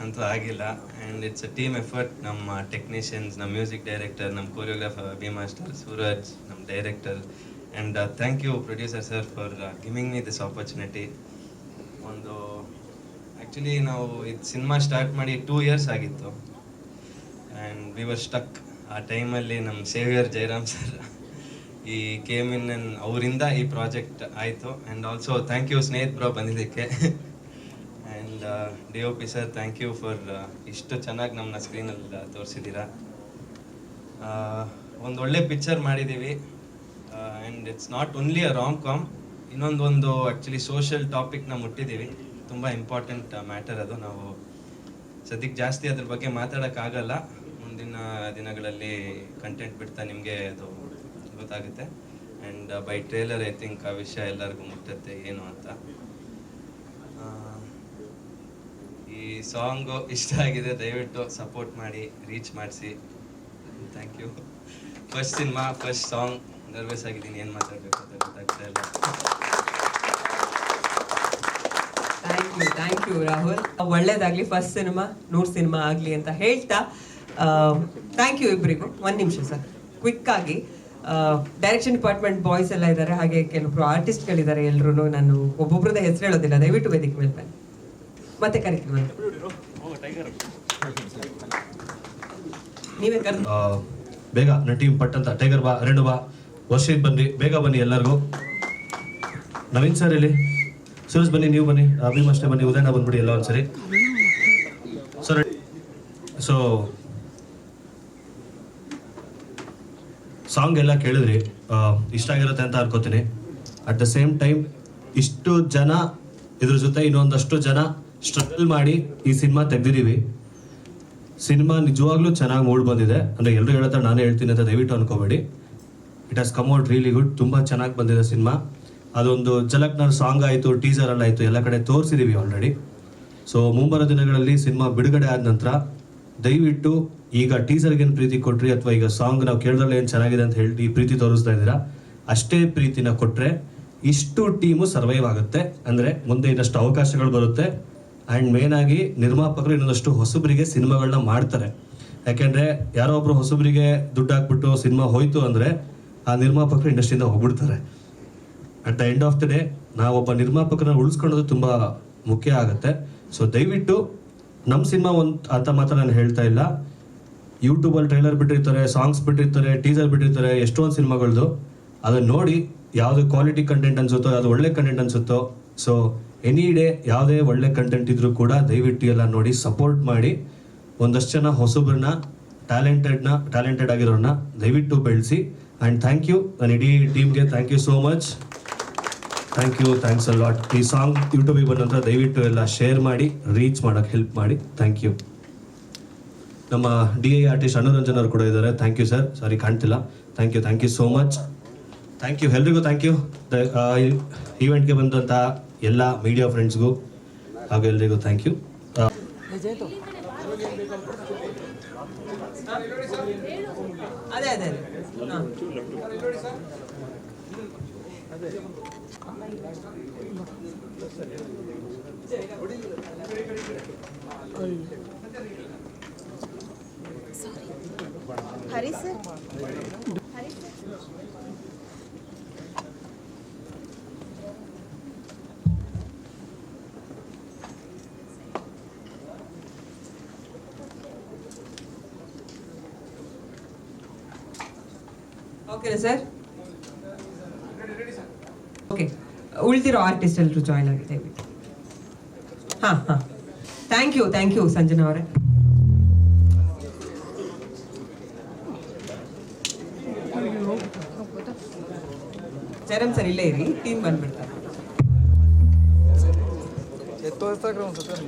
ಅಂತೂ ಆಗಿಲ್ಲ. And it's a team effort. ನಮ್ಮ ಟೆಕ್ನಿಷಿಯನ್ಸ್, ನಮ್ಮ ಮ್ಯೂಸಿಕ್ ಡೈರೆಕ್ಟರ್, ನಮ್ಮ ಕೊರಿಯೋಗ್ರಾಫರ್ ಬಿ ಮಾಸ್ಟರ್ ಸೂರಜ್, ನಮ್ಮ director. And thank you producer sir for giving me this opportunity. Actually ನಾವು ಇದು ಸಿನಿಮಾ ಸ್ಟಾರ್ಟ್ ಮಾಡಿ 2 years ಆಗಿತ್ತು. And we were stuck. ಆ ಟೈಮಲ್ಲಿ ನಮ್ಮ ಸೇವಿಯರ್ ಜಯರಾಮ್ ಸರ್ ಈ ಕೇಮ್ ಇನ್ ಅವರಿಂದ ಈ ಪ್ರಾಜೆಕ್ಟ್ ಆಯಿತು. And also thank you Snehith bro ಬಂದಿದ್ದಕ್ಕೆ. And DOP sir, thank you for ಇಷ್ಟು ಚೆನ್ನಾಗಿ ನಮ್ಮನ್ನ ಸ್ಕ್ರೀನಲ್ಲಿ ತೋರಿಸಿದ್ದೀರಾ. ಒಂದು ಒಳ್ಳೆ ಪಿಕ್ಚರ್ ಮಾಡಿದ್ದೀವಿ. And it's not only a rom com, ಇನ್ನೊಂದು ಆ್ಯಕ್ಚುಲಿ ಸೋಷಿಯಲ್ ಟಾಪಿಕ್ನ ಮುಟ್ಟಿದ್ದೀವಿ. ತುಂಬ ಇಂಪಾರ್ಟೆಂಟ್ ಮ್ಯಾಟರ್ ಅದು. ನಾವು ಸದ್ಯಕ್ಕೆ ಜಾಸ್ತಿ ಅದ್ರ ಬಗ್ಗೆ ಮಾತಾಡೋಕ್ಕಾಗಲ್ಲ. ಮುಂದಿನ ದಿನಗಳಲ್ಲಿ ಕಂಟೆಂಟ್ ಬಿಡ್ತಾ ನಿಮಗೆ ಅದು ಗೊತ್ತಾಗುತ್ತೆ. And by trailer I think ಆ ವಿಷಯ ಎಲ್ಲರಿಗೂ ಮುಟ್ಟುತ್ತೆ ಏನು ಅಂತ. ಈ ಸಾಂಗು ಇಷ್ಟ ಆಗಿದೆ, ದಯವಿಟ್ಟು ಸಪೋರ್ಟ್ ಮಾಡಿ, ರೀಚ್ ಮಾಡಿಸಿ. Thank you. First cinema, first song, nervous ಆಗಿದ್ದೀನಿ, ಏನು ಮಾತಾಡಬೇಕು ಅಂತ ಗೊತ್ತಾಗ್ತಾ ಇಲ್ಲ. Thank you Rahul. ಒಳ್ಳೇದಾಗ್ಲಿ, ಫಸ್ಟ್ ಸಿನಿಮಾ 100 ಸಿನಿಮಾ ಆಗಲಿ ಅಂತ ಹೇಳ್ತಾ ಥ್ಯಾಂಕ್ ಯು ಇಬ್ಬರಿಗೂ. 1 ನಿಮಿಷ ಸರ್, ಕ್ವಿಕ್ ಆಗಿ. ಡೈರೆಕ್ಷನ್ ಡಿಪಾರ್ಟ್ಮೆಂಟ್ ಬಾಯ್ಸ್ ಎಲ್ಲ ಇದ್ದಾರೆ, ಹಾಗೆ ಕೆಲವೊಬ್ರು ಆರ್ಟಿಸ್ಟ್ಗಳಿದ್ದಾರೆ. ಎಲ್ಲರೂ ನಾನು ಒಬ್ಬೊಬ್ರದ ಹೆಸರು ಹೇಳೋದಿಲ್ಲ, ದಯವಿಟ್ಟು ವೇದಿಕೆ ಮೇಲೆ ಬನ್ನಿ. ಮತ್ತೆ ಕರಿತೀವಿ, ನೀವೇ ಕರೆದು ಬೇಗ ನನ್ನ ಟೀಮ್ ಪಟ್ಟಂತ ಟೈಗರ್ ಬಾ, ರೆಂಡು ಬಾ, ವರ್ಷಿದ್ ಬನ್ನಿ, ಬೇಗ ಬನ್ನಿ ಎಲ್ಲರಿಗೂ. ನವೀನ್ ಸರ್ ಇಲ್ಲಿ, ಸುರೇಶ್ ಬನ್ನಿ, ನೀವು ಬನ್ನಿ, ಅಭಿಮ್ ಅಷ್ಟೇ ಬನ್ನಿ, ಉದಯನ ಬಂದ್ಬಿಡಿ ಎಲ್ಲ ಒಂದ್ಸರಿ. ಸೊ ಸಾಂಗ್ ಎಲ್ಲ ಕೇಳಿದ್ರಿ, ಇಷ್ಟ ಆಗಿರುತ್ತೆ ಅಂತ ಅನ್ಕೋತೀನಿ. ಅಟ್ ದ ಸೇಮ್ ಟೈಮ್ ಇಷ್ಟು ಜನ ಇದ್ರ ಜೊತೆ ಇನ್ನೊಂದಷ್ಟು ಜನ ಸ್ಟ್ರಗಲ್ ಮಾಡಿ ಈ ಸಿನಿಮಾ ತೆಗ್ದಿದ್ದೀವಿ. ಸಿನಿಮಾ ನಿಜವಾಗ್ಲೂ ಚೆನ್ನಾಗಿ ಮೂಡ್ ಬಂದಿದೆ. ಅಂದರೆ ಎಲ್ಲರೂ ಹೇಳ್ತಾರೆ ನಾನೇ ಹೇಳ್ತೀನಿ ಅಂತ ದಯವಿಟ್ಟು ಅನ್ಕೋಬೇಡಿ. It has come out really good. ತುಂಬ ಚೆನ್ನಾಗಿ ಬಂದಿದೆ ಸಿನಿಮಾ. ಅದೊಂದು ಝಲಕ್ನರ್ ಸಾಂಗ್ ಆಯಿತು, ಟೀಸರಲ್ಲಿ ಆಯಿತು, ಎಲ್ಲ ಕಡೆ ತೋರಿಸಿದ್ದೀವಿ ಆಲ್ರೆಡಿ. ಸೊ ಮುಂಬರೋ ದಿನಗಳಲ್ಲಿ ಸಿನಿಮಾ ಬಿಡುಗಡೆ ಆದ ನಂತರ ದಯವಿಟ್ಟು ಈಗ ಟೀಸರ್ಗೇನು ಪ್ರೀತಿ ಕೊಟ್ರಿ ಅಥವಾ ಈಗ ಸಾಂಗ್ ನಾವು ಕೇಳಿದ್ರಲ್ಲಿ ಏನು ಚೆನ್ನಾಗಿದೆ ಅಂತ ಹೇಳಿ ಈ ಪ್ರೀತಿ ತೋರಿಸ್ತಾ ಇದ್ದೀರಾ, ಅಷ್ಟೇ ಪ್ರೀತಿನ ಕೊಟ್ಟರೆ ಇಷ್ಟು ಟೀಮು ಸರ್ವೈವ್ ಆಗುತ್ತೆ. ಅಂದರೆ ಮುಂದೆ ಇನ್ನಷ್ಟು ಅವಕಾಶಗಳು ಬರುತ್ತೆ. ಆ್ಯಂಡ್ ಮೇಯ್ನಾಗಿ ನಿರ್ಮಾಪಕರು ಇನ್ನೊಂದಷ್ಟು ಹೊಸಬರಿಗೆ ಸಿನಿಮಾಗಳನ್ನ ಮಾಡ್ತಾರೆ. ಯಾಕೆಂದರೆ ಯಾರೋ ಒಬ್ಬರು ಹೊಸಬರಿಗೆ ದುಡ್ಡು ಹಾಕ್ಬಿಟ್ಟು ಸಿನಿಮಾ ಹೋಯ್ತು ಅಂದರೆ ಆ ನಿರ್ಮಾಪಕರು ಇಂಡಸ್ಟ್ರಿಯಿಂದ ಹೋಗ್ಬಿಡ್ತಾರೆ. At the end of the day ನಾವೊಬ್ಬ ನಿರ್ಮಾಪಕರನ್ನ ಉಳಿಸ್ಕೊಳ್ಳೋದು ತುಂಬ ಮುಖ್ಯ ಆಗುತ್ತೆ. ಸೊ ದಯವಿಟ್ಟು ನಮ್ಮ ಸಿನಿಮಾ ಅಂತ ಮಾತ್ರ ನಾನು ಹೇಳ್ತಾ ಇಲ್ಲ. ಯೂಟ್ಯೂಬಲ್ಲಿ ಟ್ರೈಲರ್ ಬಿಟ್ಟಿರ್ತಾರೆ, ಸಾಂಗ್ಸ್ ಬಿಟ್ಟಿರ್ತಾರೆ, ಟೀಸರ್ ಬಿಟ್ಟಿರ್ತಾರೆ, ಎಷ್ಟೊಂದು ಸಿನಿಮಾಗಳದ್ದು. ಅದನ್ನು ನೋಡಿ ಯಾವುದು ಕ್ವಾಲಿಟಿ ಕಂಟೆಂಟ್ ಅನ್ಸುತ್ತೋ, ಯಾವುದು ಒಳ್ಳೆ ಕಂಟೆಂಟ್ ಅನ್ಸುತ್ತೋ, ಸೊ ಎನಿ ಡೇ ಯಾವುದೇ ಒಳ್ಳೆ ಕಂಟೆಂಟ್ ಇದ್ರೂ ಕೂಡ ದಯವಿಟ್ಟು ಎಲ್ಲ ನೋಡಿ ಸಪೋರ್ಟ್ ಮಾಡಿ. ಒಂದಷ್ಟು ಜನ ಹೊಸಬ್ರನ್ನ ಟ್ಯಾಲೆಂಟೆಡ್ ಆಗಿರೋರನ್ನ ದಯವಿಟ್ಟು ಬೆಳೆಸಿ. ಆ್ಯಂಡ್ ಥ್ಯಾಂಕ್ ಯು ನನ್ನ ಇಡೀ ಟೀಮ್ಗೆ, thank you so much. Thanks a lot. ಈ ಸಾಂಗ್ ಯೂಟ್ಯೂಬಿಗೆ ಬಂದ ನಂತರ ದಯವಿಟ್ಟು ಎಲ್ಲ ಶೇರ್ ಮಾಡಿ, ರೀಚ್ ಮಾಡೋಕ್ಕೆ ಹೆಲ್ಪ್ ಮಾಡಿ. Thank you. ನಮ್ಮ DI ಆರ್ಟಿಸ್ಟ್ ಅನುರಂಜನ್ ಅವರು ಕೂಡ ಇದ್ದಾರೆ. ಥ್ಯಾಂಕ್ ಯು ಸರ್, ಸಾರಿ ಕಾಣ್ತಿಲ್ಲ. Thank you so much. Thank you ಎಲ್ರಿಗೂ. ಥ್ಯಾಂಕ್ ಯು ಈವೆಂಟ್ಗೆ ಬಂದಂಥ ಎಲ್ಲ ಮೀಡಿಯಾ ಫ್ರೆಂಡ್ಸ್ಗೂ ಹಾಗೂ ಎಲ್ರಿಗೂ ಥ್ಯಾಂಕ್ ಯು. ಅದೇ ಹರಿ ಸರ್, ಓಕೆನಾ ಸರ್? ಓಕೆ, ಉಳಿದಿರೋ ಆರ್ಟಿಸ್ಟ್ ಎಲ್ಲರೂ ಜಾಯ್ನ್ ಆಗಿದೆ. ಹಾಂ ಥ್ಯಾಂಕ್ ಯು ಸಂಜನಾ ಅವರೇ. ಜಯರಾಮ್ ಸರ್ ಇಲ್ಲೇ ಇರಿ, ಟೀಮ್ ಬಂದ್ಬಿಡ್ತಾರೆ. ತೋರಿಸ್ತಾಗ್ರೆ ಒಂದು ಸ್ವಲ್ಪ